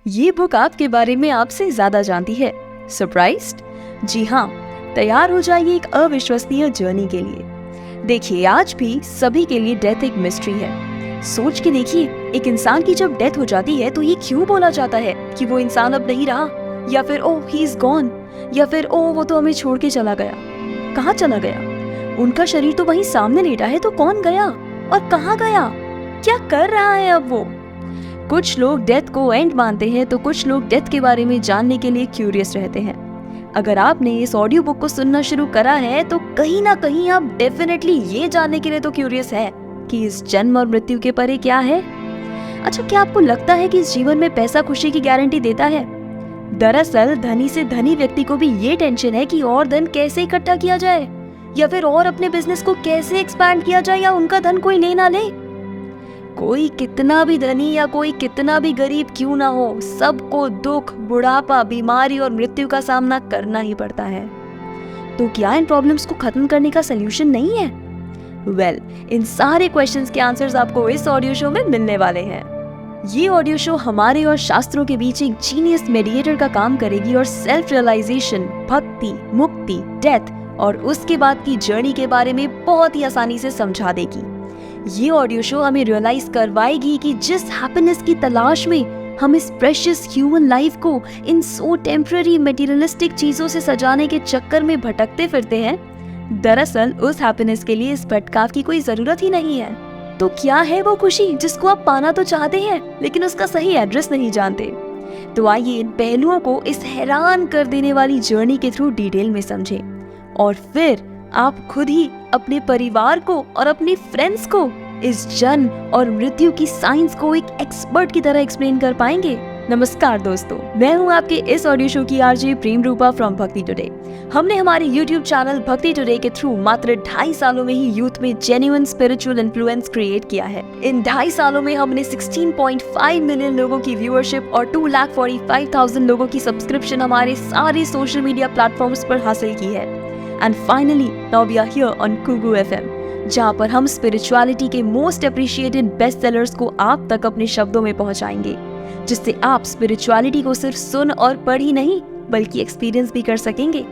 ये बुक आपके बारे में आपसे ज्यादा जानती है। सरप्राइज्ड? जी हाँ, तैयार हो जाइए एक अविश्वसनीय जर्नी के लिए। देखिए, आज भी सभी के लिए डेथ एक मिस्ट्री है। सोच के देखिए, एक इंसान की जब डेथ हो जाती है तो ये क्यों बोला जाता है कि वो इंसान अब नहीं रहा, या फिर ओह ही इज गॉन, या फिर ओह वो तो हमें छोड़ के चला गया। कहाँ चला गया? उनका शरीर तो वहीं सामने लेटा है, तो कौन गया और कहाँ गया? क्या कर रहा है अब वो? कुछ लोग डेथ को एंड मानते हैं तो कुछ लोग डेथ के बारे में जानने के लिए क्यूरियस रहते हैं। अगर आपने इस ऑडियो बुक को सुनना शुरू करा है तो कहीं ना कहीं आप डेफिनेटली ये जानने के लिए तो क्यूरियस है कि इस जन्म और मृत्यु के परे क्या है। अच्छा, क्या आपको लगता है कि इस जीवन में पैसा खुशी की गारंटी देता है? दरअसल धनी से धनी व्यक्ति को भी ये टेंशन है कि और धन कैसे इकट्ठा किया जाए, या फिर और अपने बिजनेस को कैसे एक्सपैंड किया जाए, या उनका धन कोई ले ना ले। कोई कितना भी धनी या कोई कितना भी गरीब क्यों ना हो, सबको दुख, बुढ़ापा, बीमारी और मृत्यु का सामना करना ही पड़ता है। तो क्या इन प्रॉब्लम्स को खत्म करने का सलूशन नहीं है? वेल, इन सारे क्वेश्चंस के आंसर्स आपको इस ऑडियो शो में मिलने वाले हैं। ये ऑडियो शो हमारे और शास्त्रों के बीच एक जीनियस मेडिएटर का काम करेगी और सेल्फ रियलाइजेशन, भक्ति, मुक्ति, डेथ और उसके बाद की जर्नी के बारे में बहुत ही आसानी से समझा देगी। ये ऑडियो शो हमें रियलाइज करवाएगी कि जिस हैप्पीनेस की तलाश में हम इस प्रेशियस ह्यूमन लाइफ को इन सो टेम्पररी मटेरियलिस्टिक चीजों से सजाने के चक्कर में भटकते फिरते हैं, दरअसल उस हैप्पीनेस के लिए इस भटकाव की कोई जरूरत ही नहीं है। तो क्या है वो खुशी जिसको आप पाना तो चाहते हैं लेकिन उसका सही एड्रेस नहीं जानते? तो आइए इन पहलुओं को इस हैरान कर देने वाली जर्नी के थ्रू डिटेल में समझें और फिर आप खुद ही अपने परिवार को और अपने फ्रेंड्स को इस जन्म और मृत्यु की साइंस को एक एक्सपर्ट की तरह एक्सप्लेन कर पाएंगे। नमस्कार दोस्तों, मैं हूं आपके इस ऑडियो शो की आरजे प्रेम रूपा फ्रॉम भक्ति टुडे। हमने हमारे यूट्यूब चैनल भक्ति टुडे के थ्रू मात्र 2.5 सालों में ही यूथ में जेन्युइन स्पिरिचुअल इन्फ्लुएंस क्रिएट किया है। इन 2.5 सालों में हमने 16.5 मिलियन लोगों की व्यूअरशिप और 2,45,000 लोगों की सब्सक्रिप्शन हमारे सारे सोशल मीडिया प्लेटफॉर्म्स पर हासिल की है। And finally now we are here on कुगू FM, जहां पर हम स्पिरिचुअलिटी के मोस्ट अप्रिशिएटेड बेस्ट सेलर्स को आप तक अपने शब्दों में पहुंचाएंगे, जिससे आप स्पिरिचुअलिटी को सिर्फ सुन और पढ़ ही नहीं बल्कि एक्सपीरियंस भी कर सकेंगे।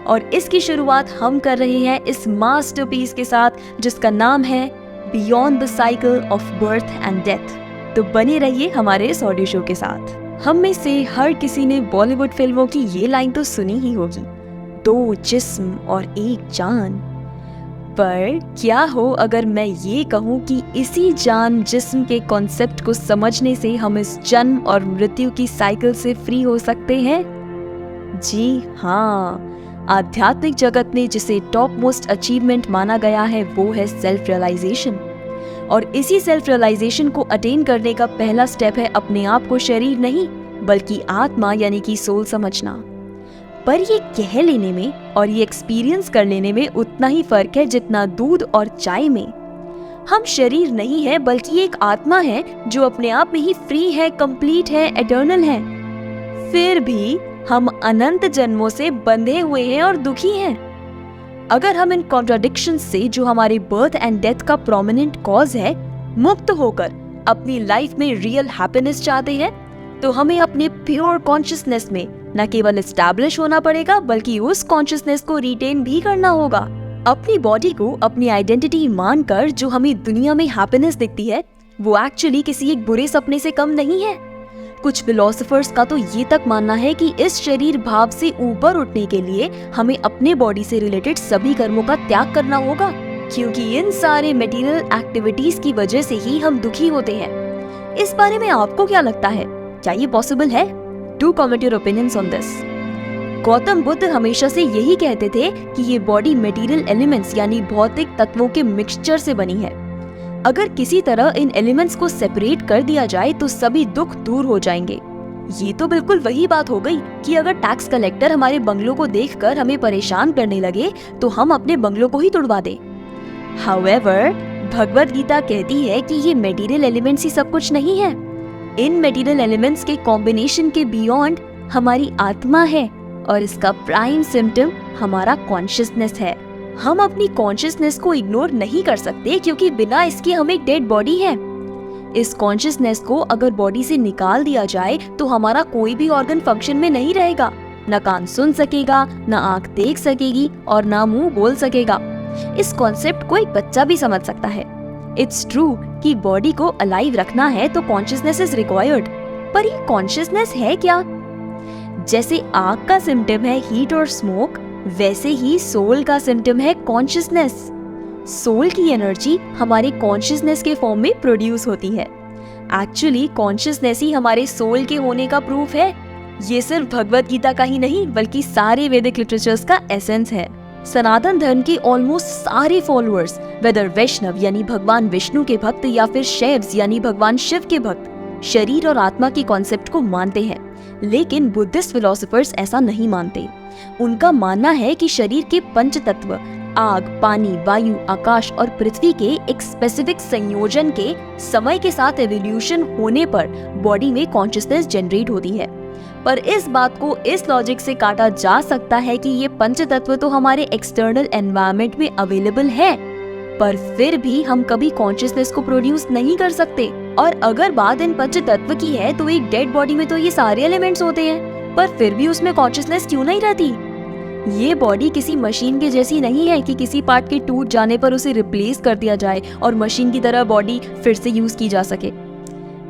और इसकी शुरुआत हम कर रहे हैं इस मास्टरपीस के साथ, जिसका नाम है beyond the cycle of birth and death. तो बने रहिए हमारे इस ऑडियो शो के साथ। हम में से हर किसी ने बॉलीवुड फिल्मों की ये लाइन तो सुनी ही होगी, 2 जिस्म और 1 जान। पर क्या हो अगर मैं ये कहूँ कि इसी जान जिस्म के कॉन्सेप्ट को समझने से हम इस जन्म और मृत्यु की साइकिल से फ्री हो सकते हैं? जी हाँ, आध्यात्मिक जगत में जिसे टॉप मोस्ट अचीवमेंट माना गया है वो है सेल्फ रियलाइजेशन। और इसी सेल्फ रियलाइजेशन को अटेन करने का पहला स्टेप है अपने आप को शरीर नहीं बल्कि आत्मा यानी कि सोल समझना। पर ये कह लेने में और ये एक्सपीरियंस कर लेने में उतना ही फर्क है जितना दूध और चाय में। हम शरीर नहीं है बल्कि एक आत्मा है जो अपने आप में ही फ्री है, कंप्लीट है, एटर्नल है। फिर भी हम अनंत जन्मों से बंधे हुए हैं और दुखी हैं। अगर हम इन कॉन्ट्राडिक्शन से, जो हमारे बर्थ एंड डेथ का प्रोमिनेंट कॉज है, मुक्त होकर अपनी लाइफ में रियल हैप्पीनेस चाहते हैं, तो हमें अपने प्योर कॉन्शियसनेस में न केवल एस्टैब्लिश होना पड़ेगा बल्कि उस कॉन्शियसनेस को रिटेन भी करना होगा। अपनी बॉडी को अपनी आइडेंटिटी मानकर जो हमें दुनिया में हैप्पीनेस दिखती है वो एक्चुअली किसी एक बुरे सपने से कम नहीं है। कुछ फिलोसोफर्स का तो ये तक मानना है कि इस शरीर भाव से ऊपर उठने के लिए हमें अपने बॉडी से रिलेटेड सभी कर्मों का त्याग करना होगा, क्योंकि इन सारे मटेरियल एक्टिविटीज की वजह से ही हम दुखी होते हैं। इस बारे में आपको क्या लगता है? क्या ये पॉसिबल है? Do comment your opinions on this. Gautam Buddha हमेशा से यही कहते थे कि ये बॉडी मटेरियल एलिमेंट्स यानी भौतिक तत्वों के मिक्सचर से बनी है। अगर किसी तरह इन एलिमेंट्स को सेपरेट कर दिया जाए तो सभी दुख दूर हो जाएंगे। ये तो बिल्कुल वही बात हो गई कि अगर टैक्स कलेक्टर हमारे बंगलों को देखकर हमें परेशान करने लगे तो हम अपने बंगलों को ही तोड़वा दें। हाउएवर, भगवद गीता कहती है कि ये मटेरियल एलिमेंट्स ही सब कुछ नहीं है। इन मटेरियल एलिमेंट्स के कॉम्बिनेशन के बियॉन्ड हमारी आत्मा है और इसका प्राइम सिम्टम हमारा कॉन्शियसनेस है। हम अपनी कॉन्शियसनेस को इग्नोर नहीं कर सकते क्योंकि बिना इसके हम एक डेड बॉडी है। इस कॉन्शियसनेस को अगर बॉडी से निकाल दिया जाए तो हमारा कोई भी ऑर्गन फंक्शन में नहीं रहेगा। न कान सुन सकेगा, न आंख देख सकेगी और न मुंह बोल सकेगा। इस कॉन्सेप्ट को एक बच्चा भी समझ सकता है। इट्स ट्रू कि बॉडी को अलाइव रखना है तो कॉन्शियसनेस इज रिक्वायर्ड, पर ये कॉन्शियसनेस है क्या? जैसे आग का सिम्टम है हीट और स्मोक, वैसे ही सोल का सिम्टम है कॉन्शियसनेस। सोल की एनर्जी हमारे कॉन्शियसनेस के फॉर्म में प्रोड्यूस होती है। एक्चुअली कॉन्शियसनेस ही हमारे सोल के होने का प्रूफ है। ये सिर्फ भगवत गीता का ही नहीं बल्कि सारे वैदिक लिटरेचर्स का एसेंस है। सनातन धर्म के ऑलमोस्ट सारे फॉलोअर्स, वेदर वैष्णव यानी भगवान विष्णु के भक्त या फिर शैव्स यानी भगवान शिव के भक्त, शरीर और आत्मा के कॉन्सेप्ट को मानते हैं। लेकिन बुद्धिस्ट फिलोसोफर्स ऐसा नहीं मानते। उनका मानना है कि शरीर के पंच तत्व आग, पानी, वायु, आकाश और पृथ्वी के एक स्पेसिफिक संयोजन के समय के साथ एवोल्यूशन होने पर बॉडी में कॉन्शियसनेस जनरेट होती है। पर इस बात को इस लॉजिक से काटा जा सकता है कि ये पंच तत्व तो हमारे एक्सटर्नल एनवायरनमेंट में अवेलेबल है, पर फिर भी हम कभी कॉन्शियसनेस को प्रोड्यूस नहीं कर सकते। और अगर बात इन पंच तत्व की है तो एक डेड बॉडी में तो ये सारे एलिमेंट्स होते हैं, पर फिर भी उसमें कॉन्शियसनेस क्यों नहीं रहती? ये बॉडी किसी मशीन के जैसी नहीं है कि किसी पार्ट के टूट जाने पर उसे रिप्लेस कर दिया जाए और मशीन की तरह बॉडी फिर से यूज की जा सके।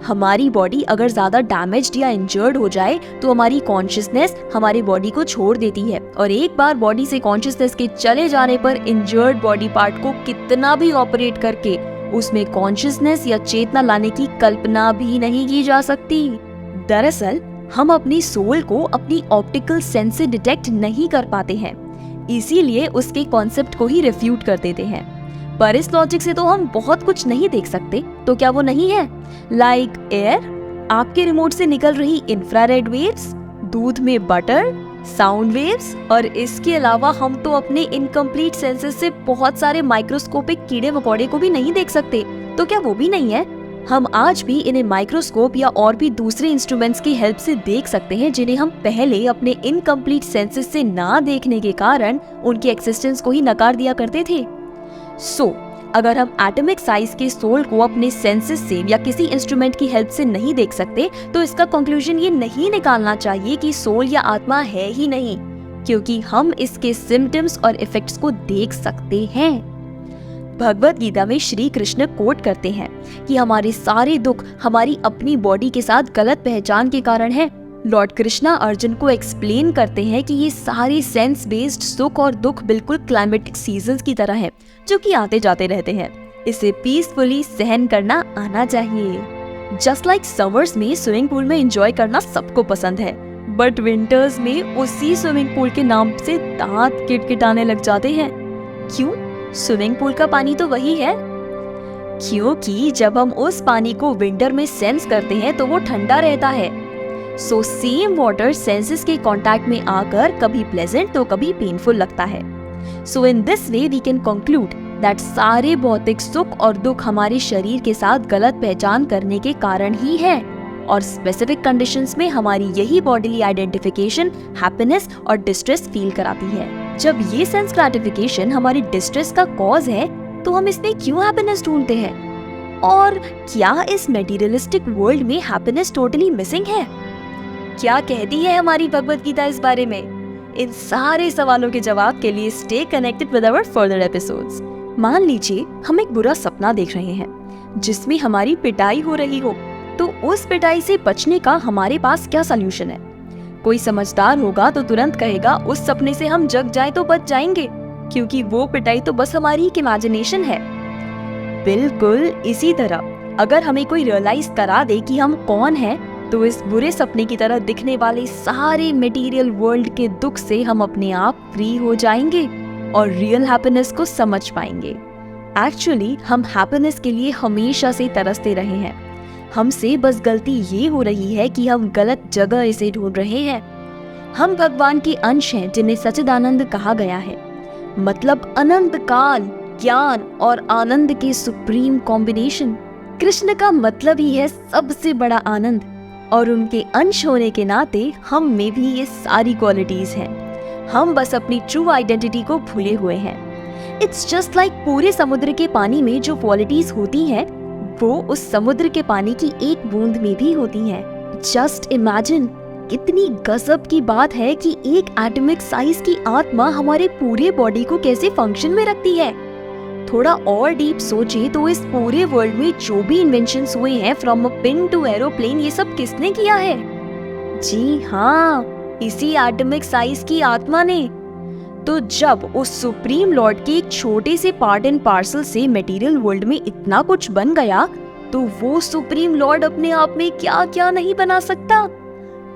हमारी बॉडी अगर ज्यादा डैमेज्ड या इंजर्ड हो जाए तो हमारी कॉन्शियसनेस हमारी बॉडी को छोड़ देती है, और एक बार बॉडी से कॉन्शियसनेस के चले जाने पर इंजर्ड बॉडी पार्ट को कितना भी ऑपरेट करके उसमें कॉन्शियसनेस या चेतना लाने की कल्पना भी नहीं की जा सकती। दरअसल हम अपनी सोल को अपनी ऑप्टिकल सेंस से डिटेक्ट नहीं कर पाते हैं, इसीलिए उसके कॉन्सेप्ट को ही रिफ्यूट कर देते हैं। पर इस लॉजिक से तो हम बहुत कुछ नहीं देख सकते, तो क्या वो नहीं है? लाइक एयर, आपके रिमोट से निकल रही इंफ्रारेड वेव्स, दूध में बटर, साउंड वेव्स, और इसके अलावा हम तो अपने इनकम्प्लीट सेंसेस से बहुत सारे माइक्रोस्कोपिक कीड़े मकोड़े को भी नहीं देख सकते, तो क्या वो भी नहीं है? हम आज भी इन्हें माइक्रोस्कोप या और भी दूसरे इंस्ट्रूमेंट्स की हेल्प से देख सकते हैं, जिन्हें हम पहले अपने इनकम्प्लीट सेंसेस से ना देखने के कारण उनके एक्सिस्टेंस को ही नकार दिया करते थे। अगर हम एटॉमिक साइज के सोल को अपने सेंसेस से या किसी इंस्ट्रूमेंट की हेल्प से नहीं देख सकते, तो इसका कंक्लूजन ये नहीं निकालना चाहिए कि सोल या आत्मा है ही नहीं, क्योंकि हम इसके सिम्टम्स और इफेक्ट्स को देख सकते हैं। भगवत गीता में श्री कृष्ण कोट करते हैं कि हमारे सारे दुख हमारी अपनी बॉडी के साथ गलत पहचान के कारण है। लॉर्ड कृष्णा अर्जुन को एक्सप्लेन करते हैं कि ये सारे सेंस बेस्ड सुख और दुख बिल्कुल क्लाइमेटिक सीजन्स की तरह है, जो कि आते जाते रहते हैं। इसे पीसफुली सहन करना आना चाहिए। जस्ट लाइक समर्स में स्विमिंग पूल में एंजॉय करना सबको पसंद है, बट विंटर्स में उसी स्विमिंग पूल के नाम से दांत किटकिटाने लग जाते हैं। क्यों? स्विमिंग पूल का पानी तो वही है। क्योंकि जब हम उस पानी को विंटर में सेंस करते हैं तो वो ठंडा रहता है। सो सेम वाटर सेंसेस के कांटेक्ट में आकर कभी प्लेजेंट तो कभी पेनफुल लगता है। So in this way we can conclude that सारे भौतिक सुख और दुख हमारे शरीर के साथ गलत पहचान करने के कारण ही है, और स्पेसिफिक कंडीशंस में हमारी यही बॉडीली आइडेंटिफिकेशन हैप्पीनेस और डिस्ट्रेस फील कराती है। जब ये सेंस ग्रेटिफिकेशन हमारी डिस्ट्रेस का कॉज है, तो हम इसमें क्यों हैप्पीनेस ढूंढते हैं? और क्या इस मटेरियलिस्टिक वर्ल्ड में हैप्पीनेस टोटली मिसिंग है? क्या कहती है हमारी भगवत गीता इस बारे में? इन सारे सवालों के जवाब के लिए stay connected with our further episodes. मान लीजिए हम एक बुरा सपना देख रहे हैं जिसमें हमारी पिटाई हो रही हो, तो उस पिटाई से बचने का हमारे पास क्या सलूशन है? कोई समझदार होगा तो तुरंत कहेगा उस सपने से हम जग जाए तो बच जाएंगे, क्योंकि वो पिटाई तो बस हमारी एक इमेजिनेशन है। बिल्कुल इसी तरह अगर हमें कोई रियलाइज करा दे कि हम कौन हैं, तो इस बुरे सपने की तरह दिखने वाले सारे मटेरियल वर्ल्ड के दुख से हम अपने आप फ्री हो जाएंगे और रियल हैप्पीनेस को समझ पाएंगे। एक्चुअली हम हैप्पीनेस के लिए हमेशा से तरसते रहे हैं। हमसे बस गलती ये हो रही है कि हम गलत जगह इसे ढूंढ रहे हैं। हम भगवान के अंश हैं जिन्हें सच्चिदानंद कहा गया है, मतलब अनंत काल, ज्ञान और आनंद के सुप्रीम कॉम्बिनेशन। कृष्ण का मतलब ही है सबसे बड़ा आनंद, और उनके अंश होने के नाते हम में भी ये सारी क्वालिटीज हैं। हम बस अपनी ट्रू आइडेंटिटी को भूले हुए हैं। इट्स जस्ट लाइक पूरे समुद्र के पानी में जो क्वालिटीज होती हैं, वो उस समुद्र के पानी की एक बूंद में भी होती हैं। जस्ट इमेजिन, कितनी गजब की बात है कि एक एटॉमिक साइज की आत्मा हमारे पूरे बॉडी को कैसे फंक्शन में रखती है। थोड़ा और डीप सोचे तो इस पूरे वर्ल्ड में जो भी इन्वेंशंस हुए हैं, from a pin to aeroplane, ये सब किसने किया है? जी हाँ, इसी एटॉमिक साइज की आत्मा ने। तो जब उस सुप्रीम लॉर्ड के एक छोटे से पार्ट एंड पार्सल से मटेरियल वर्ल्ड में इतना कुछ बन गया, तो वो सुप्रीम लॉर्ड अपने आप में क्या क्या नहीं बना सकता,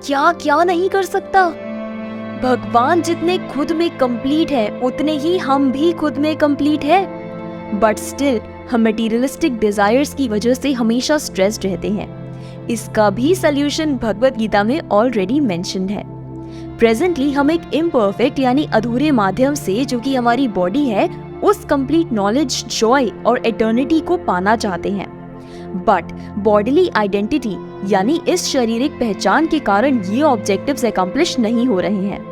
क्या क्या नहीं कर सकता। भगवान जितने खुद में कंप्लीट है, उतने ही हम भी खुद में कंप्लीट है। बट स्टिल हम मटेरियलिस्टिक डिजायर्स की वजह से हमेशा स्ट्रेस्ड रहते हैं। इसका भी सल्यूशन भगवत गीता में ऑलरेडी मेंशन्ड है। प्रेजेंटली हम एक इम्परफेक्ट यानी अधूरे माध्यम से, जो कि हमारी बॉडी है, उस कंप्लीट नॉलेज, जॉय और एटर्निटी को पाना चाहते हैं। बट बॉडीली आइडेंटिटी यानी इस शारीरिक पहचान के कारण ये ऑब्जेक्टिव्स अकम्प्लिश नहीं हो रहे हैं।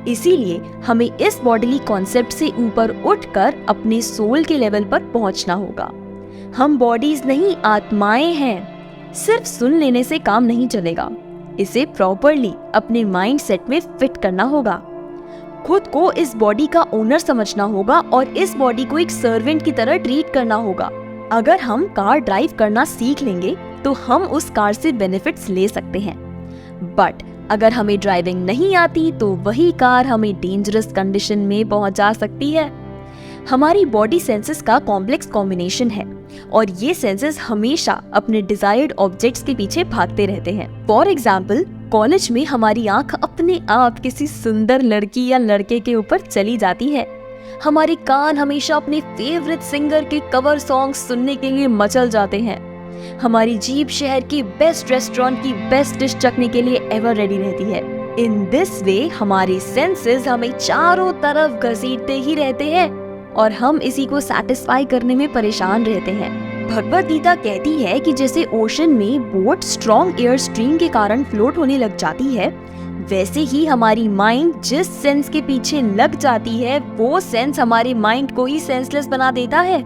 इसीलिए हमें इस बॉडीली कॉन्सेप्ट से ऊपर उठकर अपने सोल के लेवल पर पहुंचना होगा। हम बॉडीज नहीं, आत्माएं हैं। सिर्फ सुन लेने से काम नहीं चलेगा, इसे प्रॉपरली अपने माइंड सेट में फिट करना होगा। खुद को इस बॉडी का ओनर समझना होगा और इस बॉडी को एक सर्वेंट की तरह ट्रीट करना होगा। अगर हम कार ड्राइव करना सीख लेंगे तो हम उस कार से बेनिफिट्स ले सकते हैं। बट अगर हमें ड्राइविंग नहीं आती तो वही कार हमें डेंजरस कंडीशन में पहुंचा सकती है। हमारी बॉडी सेंसेस का कॉम्प्लेक्स कॉम्बिनेशन है और ये सेंसेस हमेशा अपने डिजायर्ड ऑब्जेक्ट्स के पीछे भागते रहते हैं। फॉर एग्जाम्पल, कॉलेज में हमारी आंख अपने आप किसी सुंदर लड़की या लड़के के ऊपर चली जाती है। हमारे कान हमेशा अपने फेवरेट सिंगर के कवर सॉन्ग सुनने के लिए मचल जाते हैं। हमारी जीभ शहर की बेस्ट रेस्टोरेंट की बेस्ट डिश चखने के लिए एवर रेडी रहती है। इन दिस वे हमारे सेंसेस हमें चारों तरफ घसीटते ही रहते हैं और हम इसी को सेटिस्फाई करने में परेशान रहते हैं। भगवत गीता कहती है कि जैसे ओशन में बोट स्ट्रॉन्ग एयर स्ट्रीम के कारण फ्लोट होने लग जाती है, वैसे ही हमारी माइंड जिस सेंस के पीछे लग जाती है, वो सेंस हमारे माइंड को ही सेंसलेस बना देता है।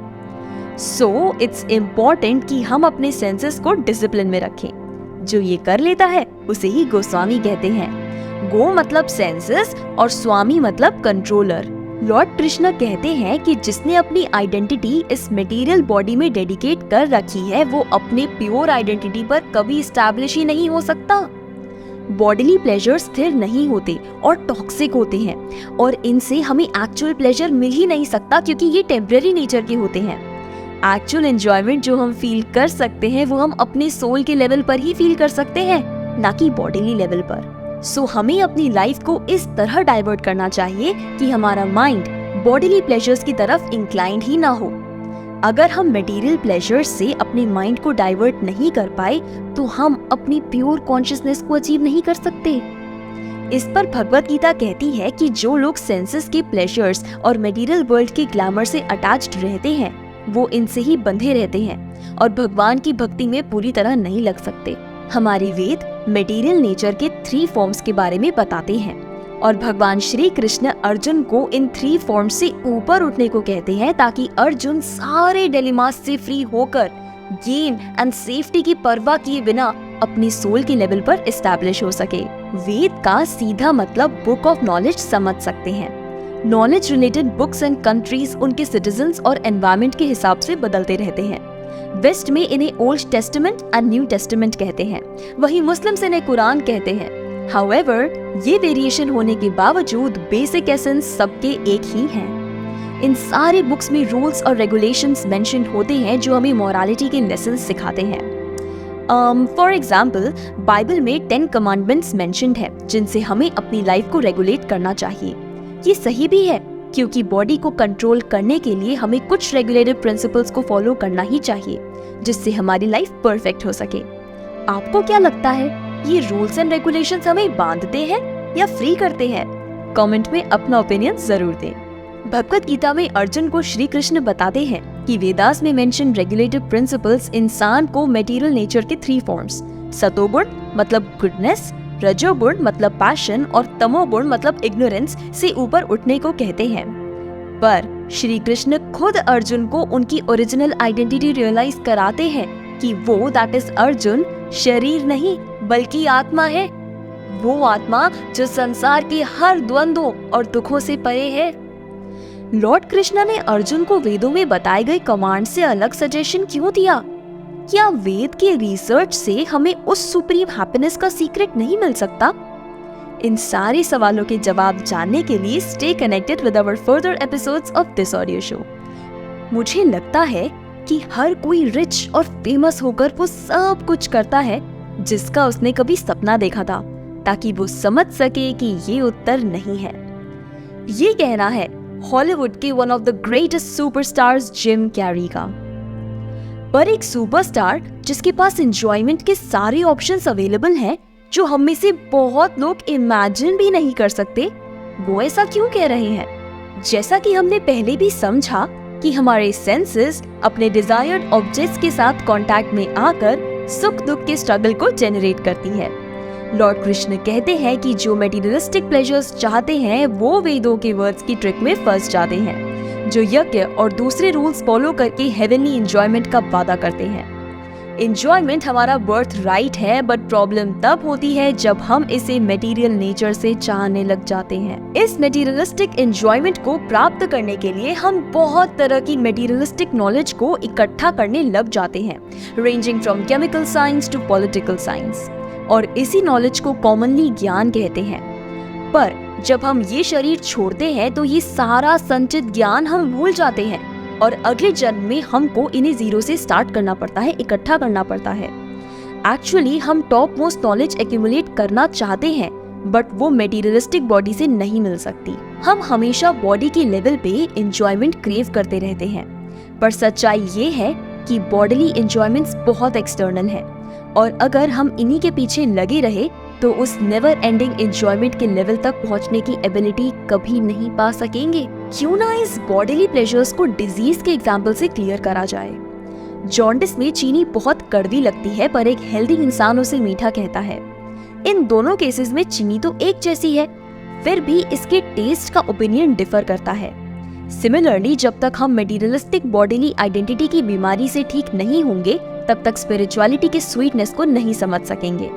सो इट्स इम्पोर्टेंट कि हम अपने सेंसेस को डिसिप्लिन में रखें। जो ये कर लेता है उसे ही गोस्वामी कहते हैं। गो मतलब सेंसेस और स्वामी मतलब कंट्रोलर। लॉर्ड कृष्ण कहते हैं कि जिसने अपनी आइडेंटिटी इस मटेरियल बॉडी में डेडिकेट कर रखी है, वो अपने प्योर आइडेंटिटी पर कभी स्टैब्लिश ही नहीं हो सकता। बॉडीली प्लेजर स्थिर नहीं होते और टॉक्सिक होते हैं और इनसे हमें एक्चुअल प्लेजर मिल ही नहीं सकता, क्योंकि ये टेम्पररी नेचर के होते हैं। एक्चुअल एंजॉयमेंट जो हम फील कर सकते हैं वो हम अपने सोल के लेवल पर ही फील कर सकते हैं, ना कि बॉडीली लेवल पर। सो हमें अपनी लाइफ को इस तरह डाइवर्ट करना चाहिए कि हमारा माइंड बॉडीली प्लेजर्स की तरफ इंक्लाइंड ही ना हो। अगर हम मटेरियल प्लेजर्स से अपने माइंड को डाइवर्ट नहीं कर पाए तो हम अपनी प्योर कॉन्शियसनेस को अचीव नहीं कर सकते। इस पर भगवत गीता कहती है कि जो लोग सेंसेस के प्लेजर्स और मटेरियल वर्ल्ड के ग्लैमर से अटैच्ड रहते हैं, वो इनसे ही बंधे रहते हैं और भगवान की भक्ति में पूरी तरह नहीं लग सकते। हमारे वेद मटेरियल नेचर के 3 फॉर्म्स के बारे में बताते हैं और भगवान श्री कृष्ण अर्जुन को इन 3 फॉर्म्स से ऊपर उठने को कहते हैं, ताकि अर्जुन सारे डिलेमास से फ्री होकर गेन एंड सेफ्टी की परवाह किए बिना अपने सोल के लेवल पर एस्टैब्लिश हो सके। वेद का सीधा मतलब बुक ऑफ नॉलेज समझ सकते हैं। Knowledge related books and countries उनके सिटीजन्स और एनवायरमेंट के हिसाब से बदलते रहते हैं। वेस्ट में इन्हें old testament and new testament कहते हैं, वहीं मुस्लिम्स इन्हें कुरान कहते हैं। हाउएवर, ये वेरिएशन होने के बावजूद बेसिक एसेंस सबके एक ही हैं। इन सारे बुक्स में रूल्स और रेगुलेशंस मेंशन होते हैं जो हमें मोरालिटी के लेसन्स सिखाते हैं। फॉर एग्जाम्पल, बाइबल में 10 कमांडमेंट्स मेंशन्ड है जिनसे हमें अपनी लाइफ को रेगुलेट करना चाहिए। ये सही भी है, क्योंकि बॉडी को कंट्रोल करने के लिए हमें कुछ रेगुलेटिव प्रिंसिपल्स को फॉलो करना ही चाहिए, जिससे हमारी लाइफ परफेक्ट हो सके। आपको क्या लगता है, ये रूल्स एंड रेगुलेशंस हमें बांधते हैं या फ्री करते हैं? कमेंट में अपना ओपिनियन जरूर दें। भगवत गीता में अर्जुन को श्री कृष्ण बताते हैं कि वेदास में मेंशन रेगुलेटिव प्रिंसिपल्स इंसान को मटेरियल नेचर के 3 फॉर्म्स, सतोगुण मतलब गुडनेस, रजोगुण मतलब पैशन और तमोगुण मतलब इग्नोरेंस से ऊपर उठने को कहते हैं। पर श्री कृष्ण खुद अर्जुन को उनकी ओरिजिनल आइडेंटिटी रियलाइज कराते हैं कि वो दैट इज अर्जुन शरीर नहीं बल्कि आत्मा है, वो आत्मा जो संसार के हर द्वंद्वों और दुखों से परे है। लॉर्ड कृष्णा ने अर्जुन को वेदों में बताए गए कमांड से अलग सजेशन क्यों दिया? क्या वेद के रिसर्च से हमें उस सुप्रीम हैप्पीनेस का सीक्रेट नहीं मिल सकता? इन सारे सवालों के जवाब जानने के लिए stay connected with our further episodes of this audio show. मुझे लगता है कि हर कोई रिच और फेमस होकर वो सब कुछ करता है जिसका उसने कभी सपना देखा था, ताकि वो समझ सके कि ये उत्तर नहीं है। ये कहना है हॉलीवुड के one of the greatest superstars Jim Carrey का। पर एक सुपरस्टार जिसके पास एंजॉयमेंट के सारे ऑप्शंस अवेलेबल हैं, जो हम में से बहुत लोग इमेजिन भी नहीं कर सकते, वो ऐसा क्यों कह रहे हैं? जैसा कि हमने पहले भी समझा कि हमारे सेंसेस अपने डिजायर्ड ऑब्जेक्ट्स के साथ कांटेक्ट में आकर सुख दुख के स्ट्रगल को जनरेट करती है। लॉर्ड कृष्ण कहते हैं कि जो मटेरियलिस्टिक प्लेजर्स चाहते हैं वो वेदों के वर्ड्स की ट्रिक में फंस जाते हैं, जो यज्ञ और दूसरे रूल्स फॉलो करके हेवनली एंजॉयमेंट का वादा करते हैं। एंजॉयमेंट हमारा बर्थ राइट है, बट प्रॉब्लम तब होती है जब हम इसे मटेरियल नेचर से चाहने लग जाते हैं। इस मटेरियलिस्टिक एंजॉयमेंट को प्राप्त करने के लिए हम बहुत तरह की मटेरियलिस्टिक नॉलेज को इकट्ठा करने लग जाते हैं, ranging from chemical science to political science, और इसी नॉलेज को कॉमनली ज्ञान कहते हैं। पर जब हम ये शरीर छोड़ते हैं तो ये सारा संचित ज्ञान हम भूल जाते हैं और अगले जन्म में हमको इन्हें जीरो से स्टार्ट करना पड़ता है, इकट्ठा करना पड़ता है। एक्चुअली हम टॉप मोस्ट नॉलेज एक्यूमुलेट करना चाहते हैं, बट वो मटेरियलिस्टिक बॉडी से नहीं मिल सकती। हम हमेशा बॉडी के लेवल पे एंजॉयमेंट क्रेव करते रहते हैं, पर सच्चाई ये है कि बॉडीली एंजॉयमेंट्स बहुत एक्सटर्नल है, और अगर हम इन्हीं के पीछे लगे रहे तो उस नेवर एंडिंग एंजॉयमेंट के लेवल तक पहुंचने की एबिलिटी कभी नहीं पा सकेंगे। क्यों ना इस बॉडीली प्लेजर्स को डिजीज के एग्जाम्पल से क्लियर करा जाए। जॉन्डिस में चीनी बहुत कड़वी लगती है, पर एक हेल्दी इंसान उसे मीठा कहता है। इन दोनों केसेस में चीनी तो एक जैसी है, फिर भी इसके टेस्ट का ओपिनियन डिफर करता है। सिमिलरली, जब तक हम मटेरियलिस्टिक बॉडीली आइडेंटिटी की बीमारी से ठीक नहीं होंगे, तब तक स्पिरिचुअलिटी के स्वीटनेस को नहीं समझ सकेंगे।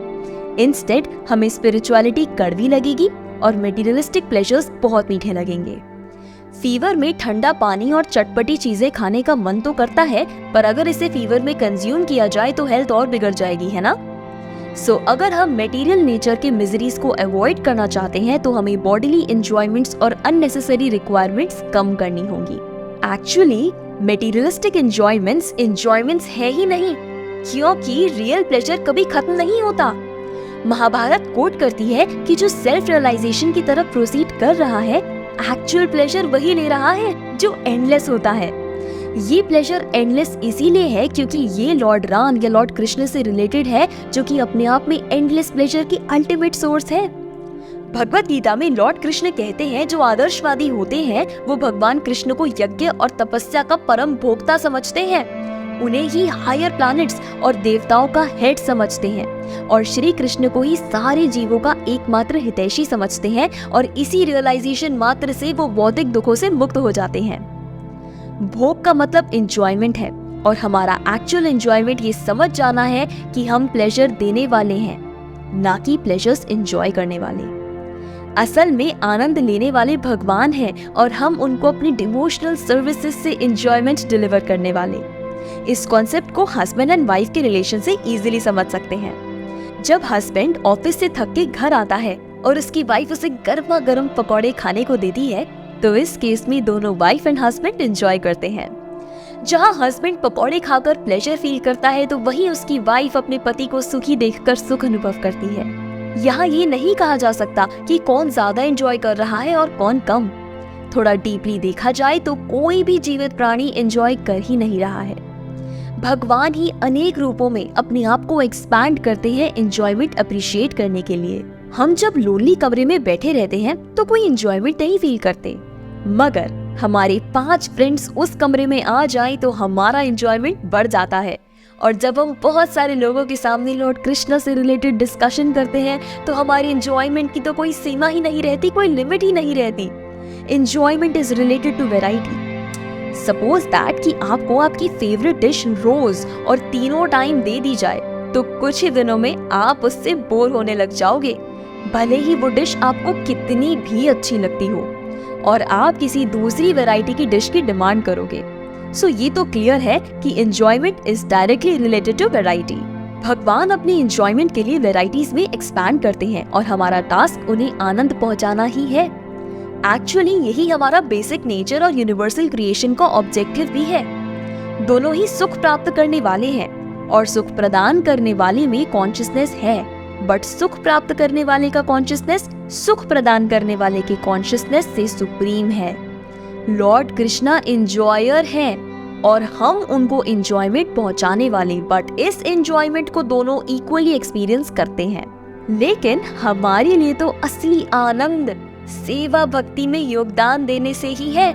इंस्टेड हमें स्पिरिचुअलिटी कड़वी लगेगी और मटेरियलिस्टिक प्लेजर्स बहुत मीठे लगेंगे। फीवर में ठंडा पानी और चटपटी चीजें खाने का मन तो करता है, पर अगर इसे फीवर में कंज्यूम किया जाए तो हेल्थ और बिगड़ जाएगी, है ना? सो अगर हम मटेरियल नेचर के मिजरीज को अवॉइड करना चाहते हैं तो हमें बॉडीली एंजॉयमेंट्स और अननेसेसरी रिक्वायरमेंट्स कम करनी होंगी। एक्चुअली मटेरियलिस्टिक एंजॉयमेंट्स है ही नहीं, क्योंकि रियल प्लेजर कभी खत्म नहीं होता। महाभारत कोट करती है कि जो सेल्फ रियलाइजेशन की तरफ प्रोसीड कर रहा है, एक्चुअल प्लेजर वही ले रहा है जो एंडलेस होता है। ये प्लेजर एंडलेस इसीलिए है क्योंकि ये लॉर्ड राम या लॉर्ड कृष्ण से रिलेटेड है, जो कि अपने आप में एंडलेस प्लेजर की अल्टीमेट सोर्स है। भगवत गीता में लॉर्ड कृष्ण कहते हैं, जो आदर्शवादी होते हैं वो भगवान कृष्ण को यज्ञ और तपस्या का परम भोक्ता समझते हैं, उन्हें ही हायर प्लैनेट्स और देवताओं का हेड समझते हैं, और श्री कृष्ण को ही सारे जीवों का एकमात्र हितैषी समझते हैं, और इसी रियलाइजेशन मात्र से वो भौतिक दुखों से मुक्त हो जाते हैं। भोग का मतलब एंजॉयमेंट है, और हमारा एक्चुअल एंजॉयमेंट ये समझ जाना है कि हम प्लेजर देने वाले हैं, ना कि प्लेजर्स एंजॉय करने वाले। असल में आनंद लेने वाले भगवान हैं, और हम उनको अपनी डिवोशनल सर्विसेज से एंजॉयमेंट डिलीवर करने वाले। इस कॉन्सेप्ट को हस्बैंड एंड वाइफ के रिलेशन से इजीली समझ सकते हैं। जब हस्बैंड ऑफिस से थक के घर आता है और उसकी वाइफ उसे गर्मा गर्म पकौड़े खाने को देती है, तो इस केस में दोनों वाइफ एंड हस्बैंड एंजॉय करते हैं। जहाँ हस्बैंड पकौड़े खाकर प्लेजर फील करता है, तो वहीं उसकी वाइफ अपने पति को सुखी देखकर सुख अनुभव करती है। यहाँ ये नहीं कहा जा सकता कि कौन ज्यादा एंजॉय कर रहा है और कौन कम। थोड़ा डीपली देखा जाए तो कोई भी जीवित प्राणी एंजॉय कर ही नहीं रहा है। भगवान ही अनेक रूपों में अपने आप को एक्सपैंड करते हैं एंजॉयमेंट अप्रिशिएट करने के लिए। हम जब लोनली कमरे में बैठे रहते हैं तो कोई एंजॉयमेंट नहीं फील करते, मगर हमारे 5 फ्रेंड्स उस कमरे में आ जाएं तो हमारा एंजॉयमेंट बढ़ जाता है। और जब हम बहुत सारे लोगों के सामने लॉर्ड कृष्ण से रिलेटेड डिस्कशन करते हैं तो हमारी एंजॉयमेंट की तो कोई सीमा ही नहीं रहती, कोई लिमिट ही नहीं रहती। Enjoyment is related to variety. Suppose that कि आपको आपकी फेवरेट डिश रोज और तीनों टाइम दे दी जाए तो कुछ ही दिनों में आप उससे बोर होने लग जाओगे, भले ही वो डिश आपको कितनी भी अच्छी लगती हो, और आप किसी दूसरी वैरायटी की डिश की डिमांड करोगे। सो ये तो क्लियर है कि enjoyment is directly related to variety. भगवान अपनी एंजॉयमेंट के लिए वैरायटीज में एक्सपैंड करते हैं और हमारा टास्क उन्हें आनंद पहुंचाना ही है। एक्चुअली यही हमारा बेसिक नेचर और यूनिवर्सल क्रिएशन का ऑब्जेक्टिव भी है। दोनों ही सुख प्राप्त करने वाले हैं और सुख प्रदान करने वाले में कॉन्शियसनेस है, बट सुख प्राप्त करने वाले का कॉन्शियसनेस सुख प्रदान करने वाले के कॉन्शियसनेस से सुप्रीम है। लॉर्ड कृष्णा एंजॉयर हैं और हम उनको एंजॉयमेंट पहुंचाने वाले, बट इस एंजॉयमेंट को दोनों इक्वली एक्सपीरियंस करते हैं। लेकिन हमारे लिए तो असली आनंद सेवा भक्ति में योगदान देने से ही है,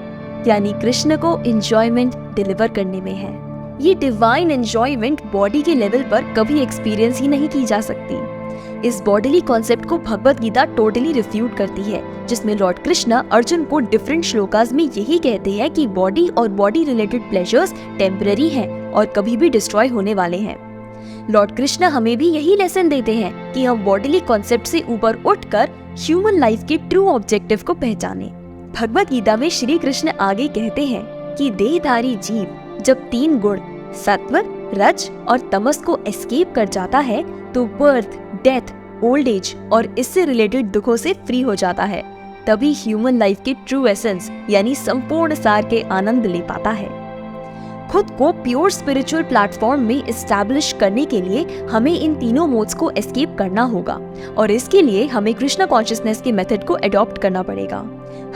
यानी कृष्ण को एंजॉयमेंट डिलीवर करने में है। ये डिवाइन एंजॉयमेंट बॉडी के लेवल पर कभी एक्सपीरियंस ही नहीं की जा सकती। इस बॉडीली कॉन्सेप्ट को भगवत गीता टोटली रिफ्यूट करती है, जिसमें लॉर्ड कृष्णा अर्जुन को डिफरेंट श्लोकास में यही कहते हैं कि बॉडी और बॉडी रिलेटेड प्लेजर्स टेम्पररी हैं और कभी भी डिस्ट्रॉय होने वाले हैं। लॉर्ड कृष्णा हमें भी यही लेसन देते हैं कि हम बॉडीली कॉन्सेप्ट से ऊपर उठकर ह्यूमन लाइफ के ट्रू ऑब्जेक्टिव को पहचाने। भगवत गीता में श्री कृष्ण आगे कहते हैं कि देहधारी जीव जब 3 गुण सत्व, रज और तमस को एस्केप कर जाता है तो बर्थ, डेथ, ओल्ड एज और इससे रिलेटेड दुखों से फ्री हो जाता है। तभी ह्यूमन लाइफ के ट्रू एसेंस यानी संपूर्ण सार के आनंद ले पाता है। खुद को प्योर स्पिरिचुअल प्लेटफॉर्म में एस्टैब्लिश करने के लिए हमें इन तीनों मोड्स को एस्केप करना होगा और इसके लिए हमें कृष्ण कॉन्शियसनेस के मेथड को अडॉप्ट करना पड़ेगा।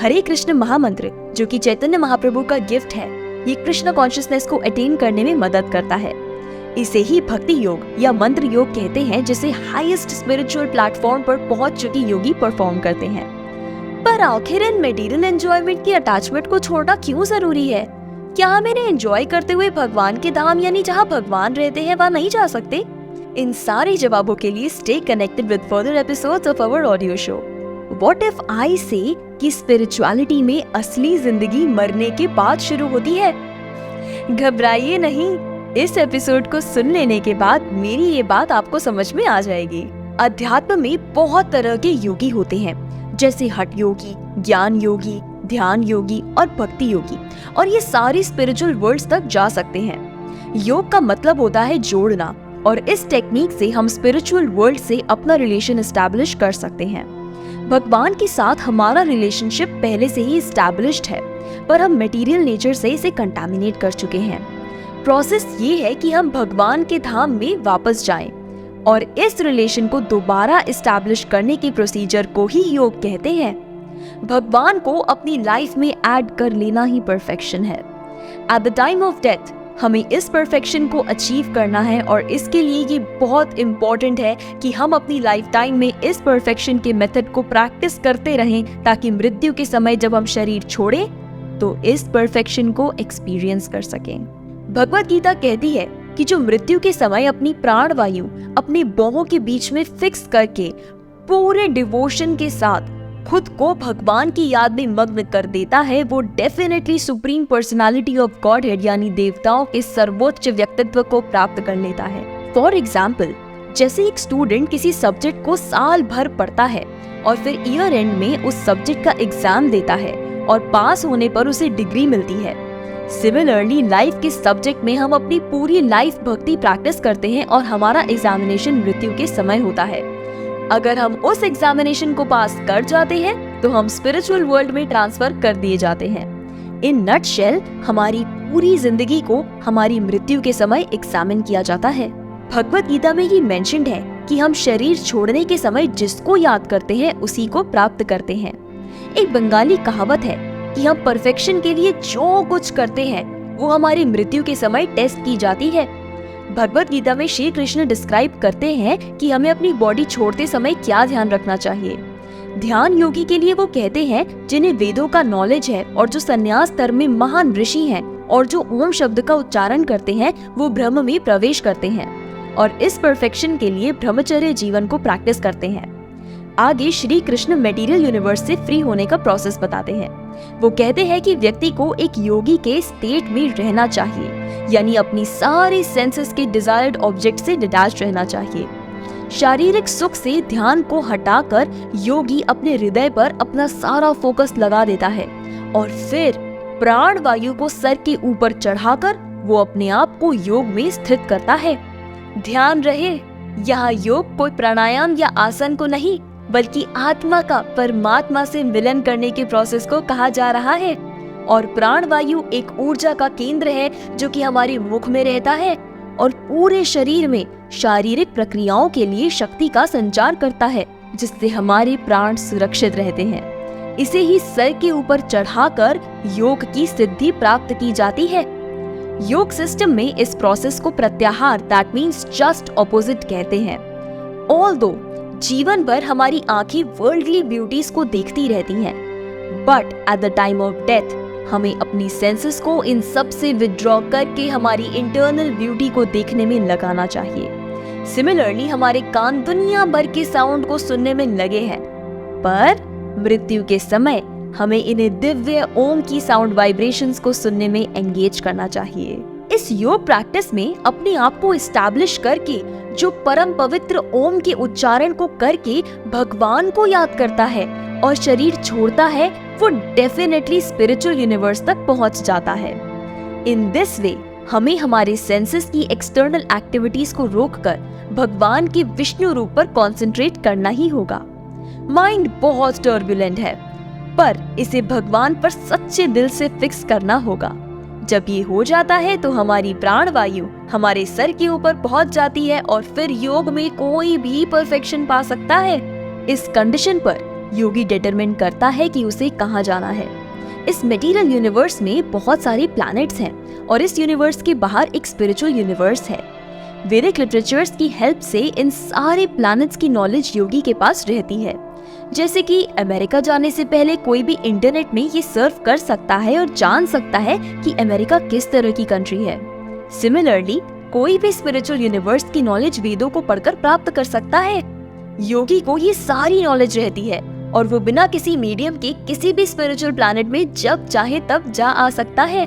हरे कृष्ण महामंत्र जो कि चैतन्य महाप्रभु का गिफ्ट है, ये कृष्ण कॉन्शियसनेस को अटेन करने में मदद करता है। इसे ही भक्ति योग या मंत्र योग कहते हैं, जिसे हाईएस्ट स्पिरिचुअल प्लेटफॉर्म पर पहुंच चुके योगी परफॉर्म करते हैं। पर आखिर इन मटेरियल एंजॉयमेंट की अटैचमेंट को छोड़ना क्यों जरूरी है? क्या हम इन्हें एंजॉय करते हुए भगवान के धाम यानी जहाँ भगवान रहते हैं वहाँ नहीं जा सकते? इन सारे जवाबों के लिए stay connected with further episodes of our audio show. What if I say कि स्पिरिचुअलिटी में असली जिंदगी मरने के बाद शुरू होती है? घबराइए नहीं, इस एपिसोड को सुन लेने के बाद मेरी ये बात आपको समझ में आ जाएगी। अध्यात्म में बहुत तरह के योगी होते हैं, जैसे हठ योगी, ज्ञान योगी, ध्यान योगी और भक्ति योगी, और ये सारी स्पिरिचुअल वर्ल्ड्स तक जा सकते हैं। योग का मतलब होता है जोड़ना, और इस टेक्निक से हम स्पिरिचुअल वर्ल्ड से अपना रिलेशन एस्टैब्लिश कर सकते हैं। भगवान के साथ हमारा रिलेशनशिप पहले से ही एस्टैब्लिश्ड है, पर हम मटेरियल नेचर से इसे कंटामिनेट कर चुके हैं। प्रोसेस ये है कि हम भगवान के धाम में वापस जाएं, और इस रिलेशन को दोबारा एस्टैब्लिश करने के प्रोसीजर को ही योग कहते हैं। भगवान को अपनी लाइफ में ऐड कर लेना ही परफेक्शन है। Eight the time of death हमें इस परफेक्शन को अचीव करना है, और इसके लिए ये बहुत इम्पोर्टेंट है कि हम अपनी लाइफ टाइम में इस परफेक्शन के मेथड को प्रैक्टिस करते रहें, ताकि मृत्यु के समय जब हम शरीर छोड़ें तो इस परफेक्शन को एक्सपीरियंस कर सकें। भगवत गीता कहती है कि जो मृत्यु के समय अपनी प्राण वायु अपने बाहों के बीच में फिक्स करके पूरे डिवोशन के साथ खुद को भगवान की याद में मग्न कर देता है, वो definitely supreme personality of godhead यानी देवताओं के सर्वोच्च व्यक्तित्व को प्राप्त कर लेता है। फॉर एग्जाम्पल, जैसे एक स्टूडेंट किसी सब्जेक्ट को साल भर पढ़ता है और फिर ईयर एंड में उस सब्जेक्ट का एग्जाम देता है और पास होने पर उसे डिग्री मिलती है। सिमिलरली लाइफ के सब्जेक्ट में हम अपनी पूरी लाइफ भक्ति प्रैक्टिस करते हैं और हमारा एग्जामिनेशन मृत्यु के समय होता है। अगर हम उस एग्जामिनेशन को पास कर जाते हैं तो हम स्पिरिचुअल वर्ल्ड में ट्रांसफर कर दिए जाते हैं। इन नटशेल हमारी पूरी जिंदगी को हमारी मृत्यु के समय एग्जामिन किया जाता है। भगवत गीता में ये मेंशन्ड है कि हम शरीर छोड़ने के समय जिसको याद करते हैं उसी को प्राप्त करते हैं। एक बंगाली कहावत है कि हम परफेक्शन के लिए जो कुछ करते हैं वो हमारी मृत्यु के समय टेस्ट की जाती है। भगवत गीता में श्री कृष्ण डिस्क्राइब करते हैं कि हमें अपनी बॉडी छोड़ते समय क्या ध्यान रखना चाहिए। ध्यान योगी के लिए वो कहते हैं जिन्हें वेदों का नॉलेज है और जो संन्यास धर्म में महान ऋषि हैं और जो ओम शब्द का उच्चारण करते हैं, वो ब्रह्म में प्रवेश करते हैं और इस परफेक्शन के लिए ब्रह्मचर्य जीवन को प्रैक्टिस करते हैं। आगे श्री कृष्ण मटेरियल यूनिवर्स से फ्री होने का प्रोसेस बताते हैं। वो कहते हैं कि व्यक्ति को एक योगी के स्टेट में रहना चाहिए, यानी अपनी सारी सेंसेस के डिजायर्ड ऑब्जेक्ट से डिटैच रहना चाहिए। शारीरिक सुख से ध्यान को हटाकर योगी अपने हृदय पर अपना सारा फोकस लगा देता है और फिर प्राण वायु को सर के ऊपर चढ़ाकर वो अपने आप को योग में स्थित करता है। ध्यान रहे, यहाँ योग कोई प्राणायाम या आसन को नहीं, बल्कि आत्मा का परमात्मा से मिलन करने के प्रोसेस को कहा जा रहा है। और प्राण वायु एक ऊर्जा का केंद्र है जो कि हमारे मुख में रहता है और पूरे शरीर में शारीरिक प्रक्रियाओं के लिए शक्ति का संचार करता है, जिससे हमारे प्राण सुरक्षित रहते हैं। इसे ही सर के ऊपर चढ़ाकर योग की सिद्धि प्राप्त की जाती है। योग सिस्टम में इस प्रोसेस को प्रत्याहार, दैट मीन्स जस्ट ऑपोजिट कहते हैं। ऑल्दो जीवन भर हमारी आंखें वर्ल्डली ब्यूटीज को देखती रहती हैं, but at the time of death हमें अपनी सेंसेस को इन सब से विथड्रॉ करके हमारी इंटरनल ब्यूटी को देखने में लगाना चाहिए। सिमिलरली हमारे कान दुनिया भर के साउंड को सुनने में लगे हैं, पर मृत्यु के समय हमें इन्हें दिव्य ओम की साउंड वाइब्रेशंस को सुनने में एंगेज करना चाहिए। इस योग प्रैक्टिस में अपने आप को एस्टैब्लिश करके जो परम पवित्र ओम के उच्चारण को करके भगवान को याद करता है और शरीर छोड़ता है, वो डेफिनेटली स्पिरिचुअल यूनिवर्स तक पहुंच जाता है। इन दिस वे हमें हमारे सेंसेस की एक्सटर्नल एक्टिविटीज को रोककर भगवान के विष्णु रूप पर कंसंट्रेट करना ही होगा। माइंड बहुत टर्बुलेंट है, पर इसे भगवान पर सच्चे दिल से फिक्स करना होगा। जब ये हो जाता है तो हमारी प्राण वायु हमारे सर के ऊपर पहुंच जाती है और फिर योग में कोई भी परफेक्शन पा सकता है। इस कंडीशन पर योगी डिटरमिन करता है कि उसे कहाँ जाना है। इस मटेरियल यूनिवर्स में बहुत सारे प्लैनेट्स हैं और इस यूनिवर्स के बाहर एक स्पिरिचुअल यूनिवर्स है। वैदिक लिटरेचर्स की हेल्प से इन सारे प्लैनेट्स की नॉलेज योगी के पास रहती है। जैसे कि अमेरिका जाने से पहले कोई भी इंटरनेट में ये सर्फ कर सकता है और जान सकता है कि अमेरिका किस तरह की कंट्री है। सिमिलरली कोई भी स्पिरिचुअल यूनिवर्स की नॉलेज वेदों को पढ़कर प्राप्त कर सकता है। योगी को ये सारी नॉलेज रहती है और वो बिना किसी मीडियम के किसी भी स्पिरिचुअल प्लैनेट में जब चाहे तब जा आ सकता है।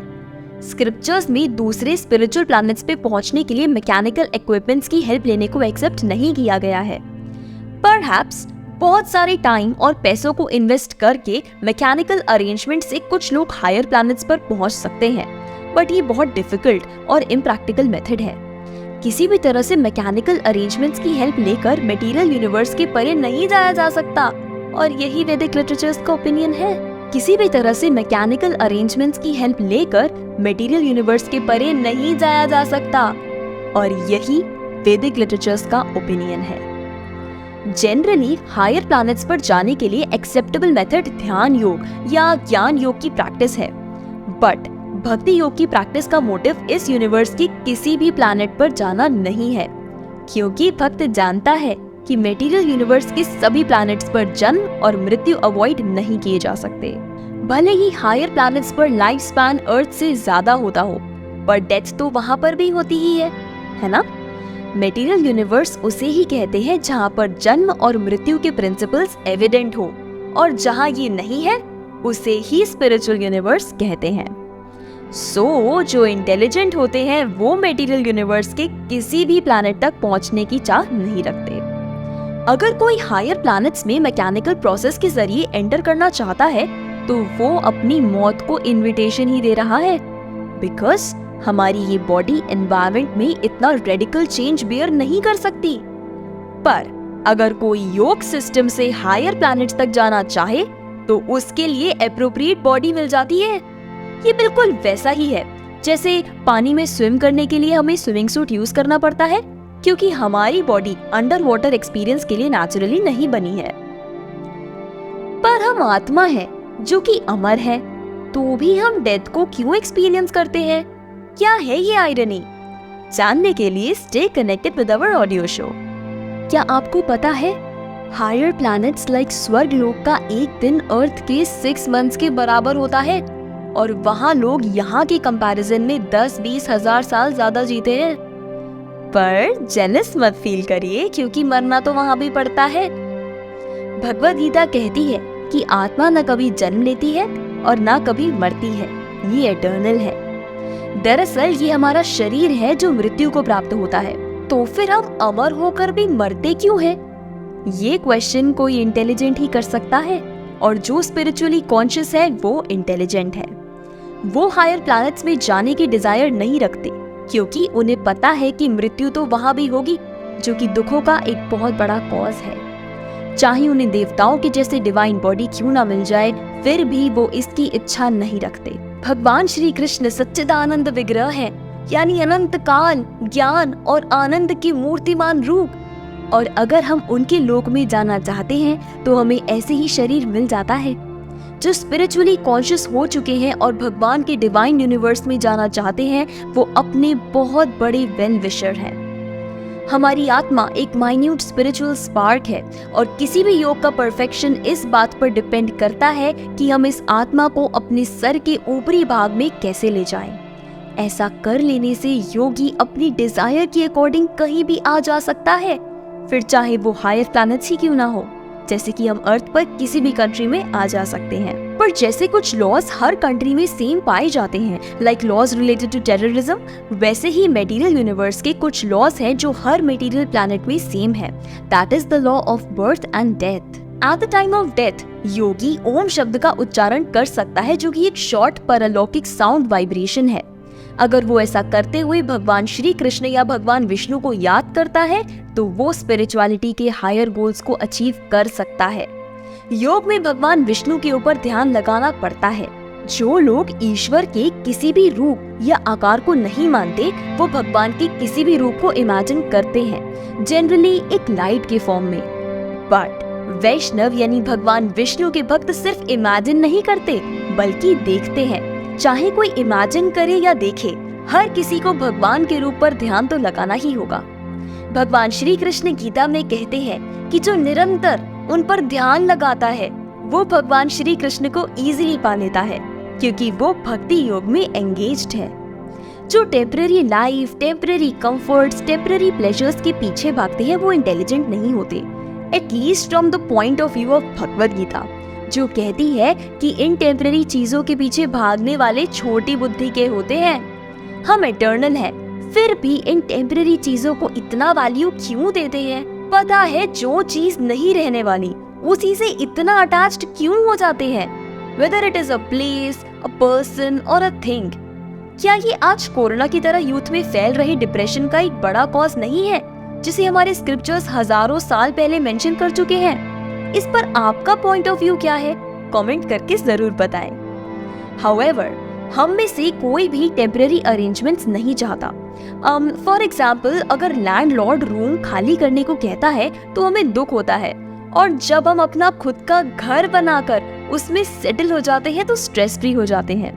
स्क्रिप्चर्स में दूसरे स्पिरिचुअल प्लैनेट्स पे पहुंचने के लिए मैकेनिकल इक्विपमेंट्स की हेल्प लेने को एक्सेप्ट नहीं किया गया है। परहैप्स बहुत सारे टाइम और पैसों को इन्वेस्ट करके मैकेनिकल अरेंजमेंट से कुछ लोग हायर प्लैनेट्स पर पहुंच सकते हैं, बट ये बहुत डिफिकल्ट और इम्प्रैक्टिकल मेथड है। किसी भी तरह से मैकेनिकल अरेंजमेंट्स की हेल्प लेकर मटेरियल यूनिवर्स के परे नहीं जाया जा सकता, और यही वैदिक लिटरेचर्स का ओपिनियन है। किसी भी तरह से मैकेनिकल अरेंजमेंट्स की हेल्प लेकर मटेरियल यूनिवर्स के परे नहीं जाया जा सकता, और यही वैदिक लिटरेचर्स का ओपिनियन है। जनरली हायर प्लैनेट्स पर जाने के लिए एक्सेप्टेबल मेथड ध्यान योग या ज्ञान योग की प्रैक्टिस है, बट भक्ति योग की प्रैक्टिस का मोटिव इस यूनिवर्स की किसी भी प्लैनेट पर जाना नहीं है, क्योंकि भक्त जानता है कि मटेरियल यूनिवर्स के सभी प्लैनेट्स पर जन्म और मृत्यु अवॉइड नहीं किए जा सकते। भले ही हायर प्लैनेट्स पर लाइफ स्पैन अर्थ से ज्यादा होता हो, पर डेथ तो वहां पर भी होती ही है ना? मटेरियल यूनिवर्स उसे ही कहते हैं जहाँ पर जन्म और मृत्यु के प्रिंसिपल्स एविडेंट हो, और जहाँ ये नहीं है उसे ही स्पिरिचुअल यूनिवर्स कहते हैं। सो जो इंटेलिजेंट होते हैं वो मटेरियल यूनिवर्स के किसी भी प्लैनेट तक पहुंचने की चाह नहीं रखते। अगर कोई हायर प्लैनेट्स में मैकेनिकल प्रोसेस के जरिए एंटर करना चाहता है तो वो अपनी मौत को इनविटेशन ही दे रहा है, बिकॉज हमारी ये बॉडी एनवायरनमेंट में इतना रेडिकल चेंज बेयर नहीं कर सकती। पर अगर कोई योग सिस्टम से हायर प्लैनेट्स तक जाना चाहे तो उसके लिए एप्रोप्रिएट बॉडी मिल जाती है। ये बिल्कुल वैसा ही है जैसे पानी में स्विम करने के लिए हमें स्विमिंग सूट यूज करना पड़ता है, क्योंकि हमारी बॉडी अंडर वाटर एक्सपीरियंस के लिए नेचुरली नहीं बनी है। पर हम आत्मा है जो कि अमर है, तो भी हम डेथ को क्यों एक्सपीरियंस करते हैं? क्या है ये आयरनी? जानने के लिए stay connected with our audio show. क्या आपको पता है हायर प्लैनेट्स लाइक स्वर्ग लोक का एक दिन अर्थ के 6 मंथ्स के बराबर होता है, और वहाँ लोग यहाँ के कंपैरिजन में 10-20 हजार साल ज्यादा जीते हैं। पर जेलस मत फील करिए, क्योंकि मरना तो वहाँ भी पड़ता है। भगवद गीता कहती है कि आत्मा न कभी जन्म लेती है और ना कभी मरती है, ये इटर्नल है। दरअसल ये हमारा शरीर है जो मृत्यु को प्राप्त होता है, तो फिर हम अमर होकर भी मरते क्यों हैं? ये क्वेश्चन कोई इंटेलिजेंट ही कर सकता है, और जो स्पिरिचुअली कॉन्शियस है वो इंटेलिजेंट है। वो हायर प्लैनेट्स में जाने की डिजायर नहीं रखते, क्योंकि उन्हें पता है कि मृत्यु तो वहां भी होगी, जो कि दुखों का एक बहुत बड़ा कॉज है। चाहे उन्हें देवताओं के जैसे डिवाइन बॉडी क्यों ना मिल जाए, फिर भी वो इसकी इच्छा नहीं रखते। भगवान श्री कृष्ण सच्चिदानंद विग्रह है, यानी अनंत काल, ज्ञान और आनंद की मूर्तिमान रूप। और अगर हम उनके लोक में जाना चाहते हैं तो हमें ऐसे ही शरीर मिल जाता है। जो स्पिरिचुअली कॉन्शियस हो चुके हैं और भगवान के डिवाइन यूनिवर्स में जाना चाहते हैं, वो अपने बहुत बड़े वेल विशर हैं। हमारी आत्मा एक माइन्यूट स्पिरिचुअल स्पार्क है, और किसी भी योग का परफेक्शन इस बात पर डिपेंड करता है कि हम इस आत्मा को अपने सर के ऊपरी भाग में कैसे ले जाएं। ऐसा कर लेने से योगी अपनी डिजायर के अकॉर्डिंग कहीं भी आ जा सकता है, फिर चाहे वो हायर प्लैनेट्स ही क्यों ना हो। जैसे कि हम अर्थ पर किसी भी कंट्री में आ जा सकते हैं। पर जैसे कुछ लॉज हर कंट्री में सेम पाए जाते हैं, like laws related to terrorism, वैसे ही मटेरियल यूनिवर्स के कुछ लॉज हैं जो हर मटेरियल प्लैनेट में सेम है। That is the law of birth and death. At the time of death योगी ओम शब्द का उच्चारण कर सकता है, जो कि एक शॉर्ट परलौकिक साउंड वाइब्रेशन है। अगर वो ऐसा करते हुए भगवान श्री कृष्ण या भगवान विष्णु को याद करता है, तो वो स्पिरिचुअलिटी के हायर गोल्स को अचीव कर सकता है। योग में भगवान विष्णु के ऊपर ध्यान लगाना पड़ता है। जो लोग ईश्वर के किसी भी रूप या आकार को नहीं मानते, वो भगवान के किसी भी रूप को इमेजिन करते हैं, जनरली एक लाइट के फॉर्म में। बट वैष्णव यानी भगवान विष्णु के भक्त सिर्फ इमेजिन नहीं करते, बल्कि देखते हैं। चाहे कोई इमेजिन करे या देखे, हर किसी को भगवान के रूप पर ध्यान तो लगाना ही होगा। भगवान श्री कृष्ण गीता में कहते हैं कि जो निरंतर उन पर ध्यान लगाता है, वो भगवान श्री कृष्ण को इजीली पा लेता है, क्योंकि वो भक्ति योग में एंगेज्ड है। जो temporary life, temporary comforts, temporary pleasures के पीछे भागते हैं, वो इंटेलिजेंट नहीं होते, at least from the point of view of Bhagavad Gita, जो कहती है कि इन टेम्पररी चीजों के पीछे भागने वाले छोटी बुद्धि के होते हैं। हम इटर्नल हैं, फिर भी इन टेम्पररी चीजों को इतना वैल्यू क्यों देते हैं? पता है जो चीज नहीं रहने वाली, उसी से इतना अटैच्ड क्यों हो जाते हैं? Whether it is a place, a person और अ थिंग। क्या ये आज कोरोना की तरह यूथ में फैल रहे डिप्रेशन का एक बड़ा कॉज नहीं है, जिसे हमारे स्क्रिप्चर्स हजारों साल पहले मेंशन कर चुके हैं? इस पर आपका पॉइंट ऑफ व्यू क्या है? कमेंट करके जरूर बताएं। हाउएवर, हम में से कोई भी टेम्पररी अरेंजमेंट्स नहीं चाहता। फॉर एग्जाम्पल, अगर लैंडलॉर्ड रूम खाली करने को कहता है तो हमें दुख होता है, और जब हम अपना खुद का घर बनाकर उसमें सेटल हो जाते हैं तो स्ट्रेस फ्री हो जाते हैं।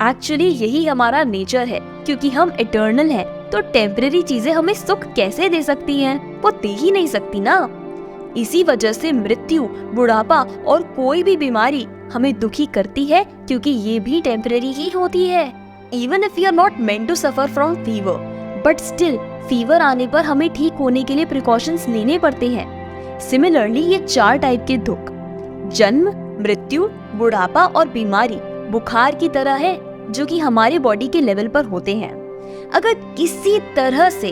एक्चुअली यही हमारा नेचर है, क्योंकि हम इटर्नल हैं, तो टेम्पररी चीजें हमें सुख कैसे दे सकती हैं? वो दे ही नहीं सकती ना। इसी वजह से मृत्यु, बुढ़ापा और कोई भी बीमारी हमें दुखी करती है, क्योंकि ये भी टेम्पररी ही होती है। Even if you are not meant to suffer from fever, but still fever आने पर हमें ठीक होने के लिए प्रिकॉशंस लेने पड़ते हैं। सिमिलरली ये 4 टाइप के दुख, जन्म, मृत्यु, बुढ़ापा और बीमारी, बुखार की तरह है, जो कि हमारे बॉडी के लेवल पर होते हैं। अगर किसी तरह से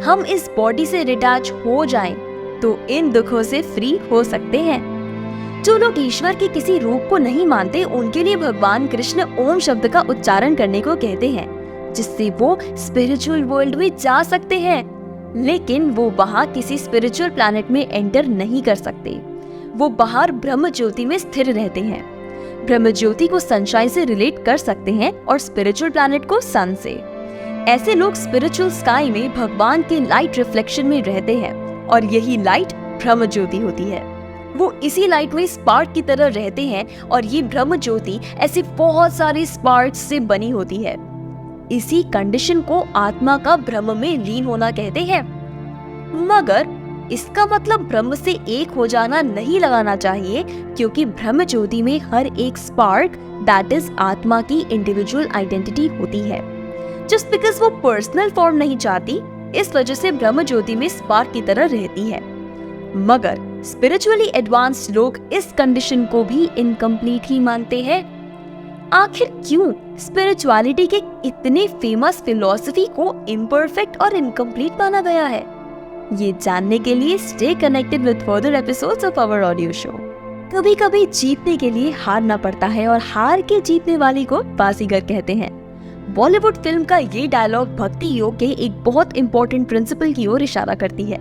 हम इस बॉडी से डिटैच हो जाएं, तो इन दुखों से फ्री हो सकते हैं। जो लोग ईश्वर के किसी रूप को नहीं मानते, उनके लिए भगवान कृष्ण ओम शब्द का उच्चारण करने को कहते हैं, जिससे वो स्पिरिचुअल वर्ल्ड में जा सकते हैं। लेकिन वो वहाँ किसी स्पिरिचुअल प्लैनेट में एंटर नहीं कर सकते। वो बाहर ब्रह्म ज्योति में स्थिर रहते हैं। ब्रह्म ज्योति को सनशाइन से रिलेट कर सकते हैं और स्पिरिचुअल प्लैनेट को सन से। ऐसे लोग स्पिरिचुअल स्काई में भगवान के लाइट रिफ्लेक्शन में रहते हैं, और यही लाइट ब्रह्म ज्योति होती है। वो इसी लाइट में स्पार्क की तरह रहते हैं, और ये ब्रह्म ज्योति ऐसे बहुत सारे स्पार्क्स से बनी होती है। इसी कंडीशन को आत्मा का ब्रह्म में लीन होना कहते हैं। मगर इसका मतलब ब्रह्म से एक हो जाना नहीं लगाना चाहिए, क्योंकि ब्रह्म ज्योति में हर एक स्पार्क, दैट इज आत्मा की इंडिविजुअल आइडेंटिटी होती है। जस्ट बिकॉज वो पर्सनल फॉर्म नहीं चाहती, इस वजह से ब्रह्म ज्योति में स्पार्क की तरह रहती है। मगर स्पिरिचुअली एडवांस्ड लोग इस कंडीशन को भी इनकम्प्लीट ही मानते हैं। आखिर क्यों स्पिरिचुअलिटी के इतने फेमस फिलॉसफी को इम्परफेक्ट और इनकम्प्लीट माना गया है? ये जानने के लिए stay connected with further episodes of our audio show. कभी कभी जीतने के लिए हारना पड़ता है और हार के जीतने वाले को बाजीगर कहते हैं। बॉलीवुड फिल्म का ये डायलॉग भक्ति योग के एक बहुत इंपॉर्टेंट प्रिंसिपल की ओर इशारा करती है।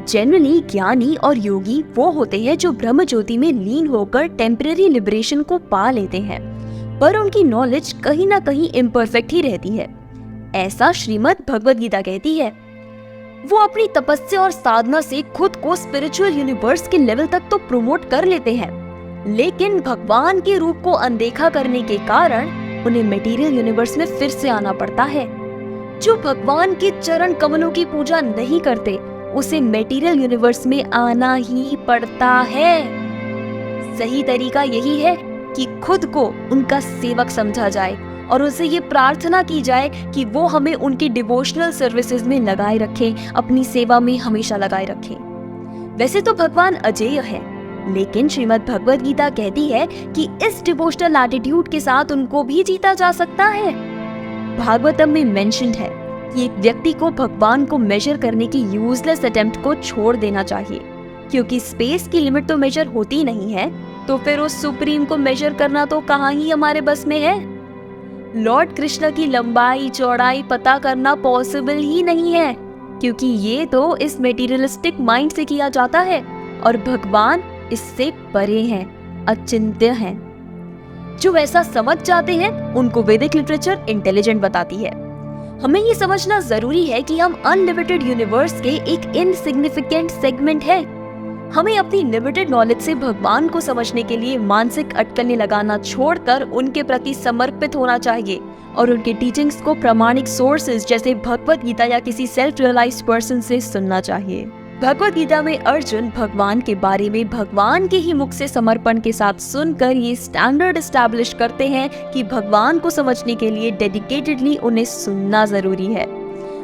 जनरली ज्ञानी और योगी वो होते हैं जो ब्रह्म ज्योति में लीन होकर टेम्परेरी लिबरेशन को पा लेते हैं, पर उनकी नॉलेज कहीं ना कहीं इम्परफेक्ट ही रहती है। ऐसा श्रीमद् भगवद गीता कहती है। वो अपनी तपस्या और साधना से खुद को स्पिरिचुअल यूनिवर्स के लेवल तक तो प्रमोट कर लेते हैं, लेकिन भगवान के रूप को अनदेखा करने के कारण उन्हें मटेरियल यूनिवर्स में फिर से आना पड़ता है। जो भगवान के चरण कमलों की पूजा नहीं करते, उसे मटेरियल यूनिवर्स में आना ही पड़ता है। सही तरीका यही है कि खुद को उनका सेवक समझा जाए और उनसे ये प्रार्थना की जाए कि वो हमें उनकी डिवोशनल सर्विसेज में लगाए रखें, अपनी सेवा में हमेशा लगाए रखें। वैसे तो भगवान अजेय है, लेकिन श्रीमद् भगवद गीता कहती है कि इस डिवोशनल एटीट्यूड के साथ उनको भी जीता जा सकता है। भागवतम में मेंशन्ड है कि एक व्यक्ति को भगवान को मेजर करने की यूजलेस अटेम्प्ट को छोड़ देना चाहिए, क्योंकि स्पेस की लिमिट तो मेजर होती नहीं है, तो फिर उस सुप्रीम को मेजर करना तो कहाँ ही हमारे बस में है। लॉर्ड कृष्ण की लंबाई चौड़ाई पता करना पॉसिबल ही नहीं है, क्योंकि ये तो इस मेटीरियलिस्टिक माइंड से किया जाता है और भगवान इससे परे हैं, अचिंत्य हैं। जो ऐसा समझ जाते हैं उनको वैदिक लिटरेचर इंटेलिजेंट बताती है। हमें ये समझना जरूरी है कि हम अनलिमिटेड यूनिवर्स के एक इनसिग्निफिकेंट सेगमेंट है। हमें अपनी लिमिटेड नॉलेज से भगवान को समझने के लिए मानसिक अटकलें लगाना छोड़कर उनके प्रति समर्पित होना चाहिए और उनके टीचिंग्स को प्रामाणिक सोर्सेज जैसे भगवद गीता या किसी सेल्फ रियलाइज्ड पर्सन से सुनना चाहिए। भगवद गीता में अर्जुन भगवान के बारे में भगवान के ही मुख से समर्पण के साथ सुनकर ये स्टैंडर्ड एस्टैब्लिश करते हैं कि भगवान को समझने के लिए डेडिकेटेडली उन्हें सुनना जरूरी है।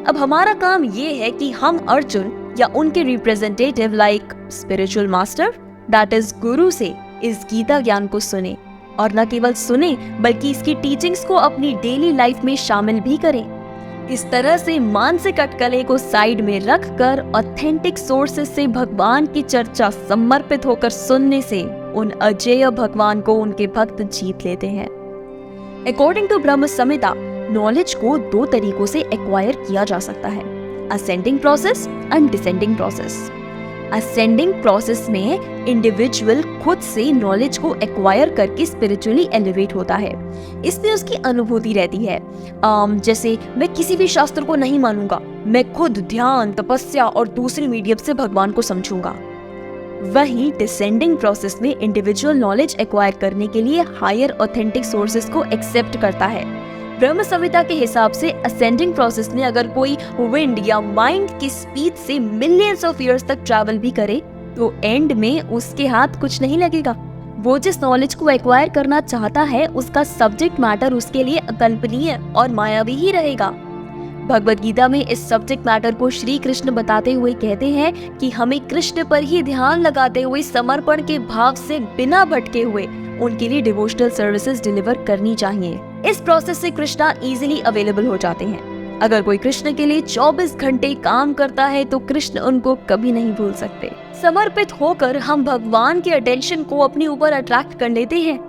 अब हमारा काम ये है कि हम अर्जुन या उनके representative like spiritual master that is गुरु से इस गीता ज्ञान को सुने, और न केवल सुने बल्कि इसकी टीचिंग्स को अपनी डेली लाइफ में शामिल भी करें। इस तरह से मानसिक अटकलें को साइड में रखकर ऑथेंटिक सोर्सेस से भगवान की चर्चा समर्पित होकर सुनने से उन अजेय भगवान को उनके भक्त जीत लेते हैं। According to Brahma Samhita, knowledge को दो तरीकों से एक्वायर किया जा सकता है, ascending process and descending process. Ascending process में इंडिविजुअल खुद से नॉलेज को एक्वायर करके स्पिरिचुअली एलिवेट होता है। इसमें उसकी अनुभूति रहती है। जैसे मैं किसी भी शास्त्र को नहीं मानूंगा, मैं खुद ध्यान, तपस्या और दूसरे मीडियम से भगवान को समझूंगा। वहीं डिसेंडिंग प्रोसेस में इंडिविजुअल नॉलेज एक्वायर करने के लिए हायर ऑथेंटिक सोर्सेज को एक्सेप्ट करता है। ब्रह्म संहिता के हिसाब से असेंडिंग प्रोसेस में अगर कोई विंड या माइंड की स्पीड से मिलियंस ऑफ इयर्स तक ट्रैवल भी करे तो एंड में उसके हाथ कुछ नहीं लगेगा। वो जिस नॉलेज को एक्वायर करना चाहता है उसका सब्जेक्ट मैटर उसके लिए अकल्पनीय और मायावी ही रहेगा। भगवद गीता में इस सब्जेक्ट मैटर को श्री कृष्ण बताते हुए कहते हैं कि हमें कृष्ण पर ही ध्यान लगाते हुए समर्पण के भाव से बिना भटके हुए उनके लिए डिवोशनल सर्विसेज डिलीवर करनी चाहिए। इस प्रोसेस से कृष्णा इजीली अवेलेबल हो जाते हैं। अगर कोई कृष्ण के लिए 24 घंटे काम करता है तो कृष्ण उनको कभी नहीं भूल सकते। समर्पित होकर हम भगवान के अटेंशन को अपने ऊपर अट्रैक्ट कर लेते हैं।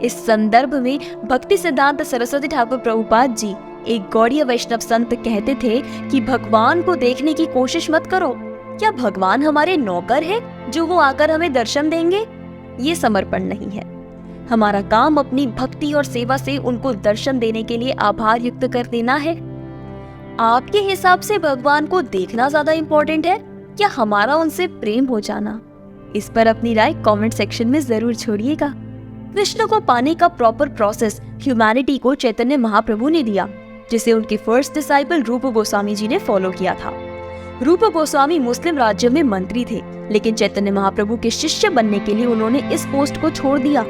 इस संदर्भ में भक्ति सिद्धांत सरस्वती ठाकुर प्रभुपाद जी, एक गौड़ीय वैष्णव संत, कहते थे कि भगवान को देखने की कोशिश मत करो। क्या भगवान हमारे नौकर है जो वो आकर हमें दर्शन देंगे? ये समर्पण नहीं है। हमारा काम अपनी भक्ति और सेवा से उनको दर्शन देने के लिए आभार युक्त कर देना है। आपके हिसाब से भगवान को देखना ज्यादा इम्पोर्टेंट है या हमारा उनसे प्रेम हो जाना? इस पर अपनी राय कमेंट सेक्शन में जरूर छोड़िएगा। कृष्ण को पाने का प्रॉपर प्रोसेस ह्यूमैनिटी को चैतन्य महाप्रभु ने दिया, जिसे उनके फर्स्ट डिसाइपल रूप गोस्वामी जी ने फॉलो किया था। रूप गोस्वामी मुस्लिम राज्य में मंत्री थे, लेकिन चैतन्य महाप्रभु के शिष्य बनने के लिए उन्होंने इस पोस्ट को छोड़ दिया।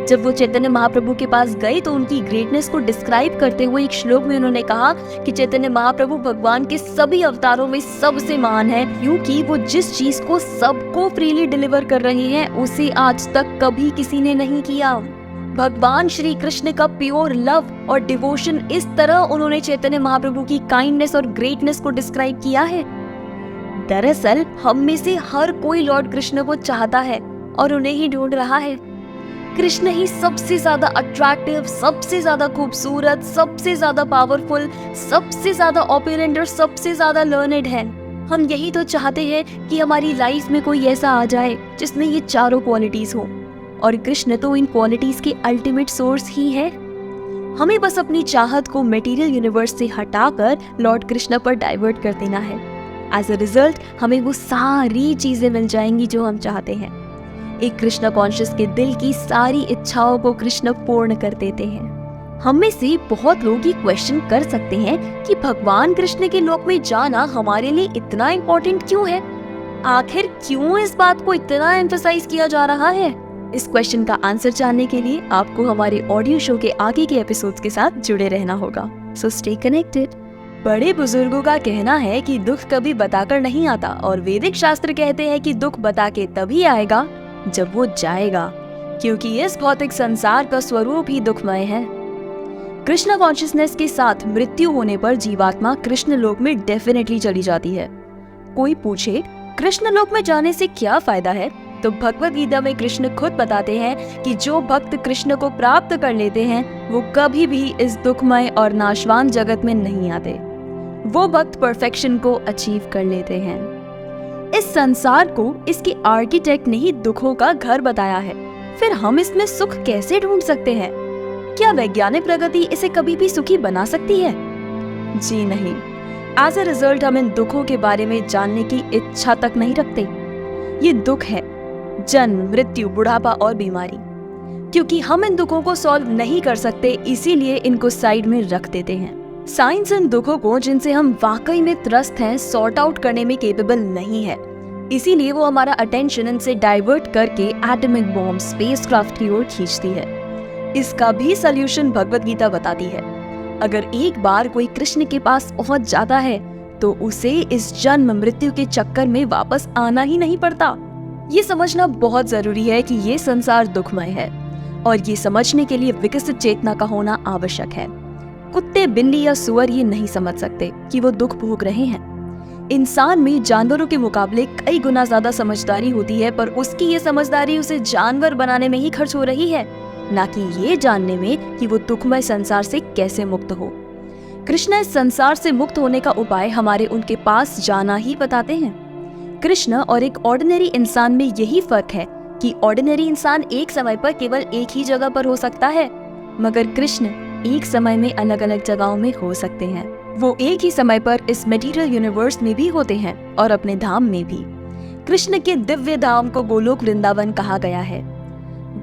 जब वो चैतन्य महाप्रभु के पास गए तो उनकी ग्रेटनेस को डिस्क्राइब करते हुए एक श्लोक में उन्होंने कहा कि चैतन्य महाप्रभु भगवान के सभी अवतारों में सबसे महान है, क्योंकि वो जिस चीज को सबको फ्रीली डिलीवर कर रहे हैं उसे आज तक कभी किसी ने नहीं किया। भगवान श्री कृष्ण का प्योर लव और डिवोशन इस तरह उन्होंने चैतन्य महाप्रभु की काइंडनेस और ग्रेटनेस को डिस्क्राइब किया है। दरअसल हम में से हर कोई लॉर्ड कृष्ण को चाहता है और उन्हें ही ढूंढ रहा है। कृष्ण ही सबसे ज्यादा अट्रैक्टिव, सबसे ज्यादा खूबसूरत, सबसे ज्यादा पावरफुल, सबसे ज्यादा ऑपुलेंट और सबसे ज्यादा लर्नेड है। हम यही तो चाहते हैं कि हमारी लाइफ में कोई ऐसा आ जाए जिसमें ये चारों क्वालिटीज हो, और कृष्ण तो इन क्वालिटीज के अल्टीमेट सोर्स ही है। हमें बस अपनी चाहत को मटेरियल यूनिवर्स से हटाकर लॉर्ड कृष्ण पर डाइवर्ट कर देना है। एज अ रिजल्ट हमें वो सारी चीजें मिल जाएंगी जो हम चाहते हैं। एक कृष्ण कॉन्शियस के दिल की सारी इच्छाओं को कृष्ण पूर्ण कर देते हैं। हम में से बहुत लोग ये क्वेश्चन कर सकते हैं कि भगवान कृष्ण के लोक में जाना हमारे लिए इतना इम्पोर्टेंट क्यों है? आखिर क्यों इस बात को इतना एम्फसाइज किया जा रहा है? इस क्वेश्चन का आंसर जानने के लिए आपको हमारे ऑडियो शो के आगे के एपिसोड्स के साथ जुड़े रहना होगा। So stay connected. बड़े बुजुर्गों का कहना है कि दुख कभी बताकर नहीं आता, और वैदिक शास्त्र कहते हैं कि दुख बता के तभी आएगा जब वो जाएगा, क्योंकि इस भौतिक संसार का स्वरूप ही दुखमय है। कृष्ण कॉन्शियसनेस के साथ मृत्यु होने पर जीवात्मा कृष्ण लोक में डेफिनेटली चली जाती है। कोई पूछे कृष्ण लोक में जाने से क्या फायदा है, तो भगवद गीता में कृष्ण खुद बताते हैं कि जो भक्त कृष्ण को प्राप्त कर लेते हैं वो कभी भी इस दुखमय और नाशवान जगत में नहीं आते। वो भक्त परफेक्शन को अचीव कर लेते हैं। इस संसार को इसके आर्किटेक्ट ने ही दुखों का घर बताया है। फिर हम इसमें सुख कैसे ढूंढ सकते हैं? क्या वैज्ञानिक प्रगति इसे कभी भी सुखी बना सकती है? जी नहीं। एज अ रिजल्ट हम इन दुखों के बारे में जानने की इच्छा तक नहीं रखते। ये दुख है जन्म, मृत्यु, बुढ़ापा और बीमारी। क्योंकि हम इन दुखों को सॉल्व नहीं कर सकते, इसीलिए इनको साइड में रख देते हैं। साइंस इन दुखों को जिनसे हम वाकई में त्रस्त हैं सॉर्ट आउट करने में केपेबल नहीं है, इसीलिए वो हमारा अटेंशन इनसे डाइवर्ट करके एटॉमिक बॉम्ब, स्पेसक्राफ्ट की ओर खींचती है। इसका भी सॉल्यूशन भगवद गीता बताती है। अगर एक बार कोई कृष्ण के पास पहुंच जाता है तो उसे इस जन्म मृत्यु के चक्कर में वापस आना ही नहीं पड़ता। ये समझना बहुत जरूरी है कि ये संसार दुखमय है, और ये समझने के लिए विकसित चेतना का होना आवश्यक है। कुत्ते, बिल्ली या सुअर ये नहीं समझ सकते कि वो दुख भोग रहे हैं। इंसान में जानवरों के मुकाबले कई गुना ज्यादा समझदारी होती है, पर उसकी ये समझदारी उसे जानवर बनाने में ही खर्च हो रही है, ना कि ये जानने में कि वो दुखमय संसार से कैसे मुक्त हो। कृष्ण इस संसार से मुक्त होने का उपाय हमारे उनके पास जाना ही बताते हैं। कृष्ण और एक ऑर्डिनरी इंसान में यही फर्क है कि ऑर्डिनरी इंसान एक समय पर केवल एक ही जगह पर हो सकता है, मगर कृष्ण एक समय में अलग अलग जगहों में हो सकते हैं। वो एक ही समय पर इस मटेरियल यूनिवर्स में भी होते हैं और अपने धाम में भी। कृष्ण के दिव्य धाम को गोलोक वृंदावन कहा गया है।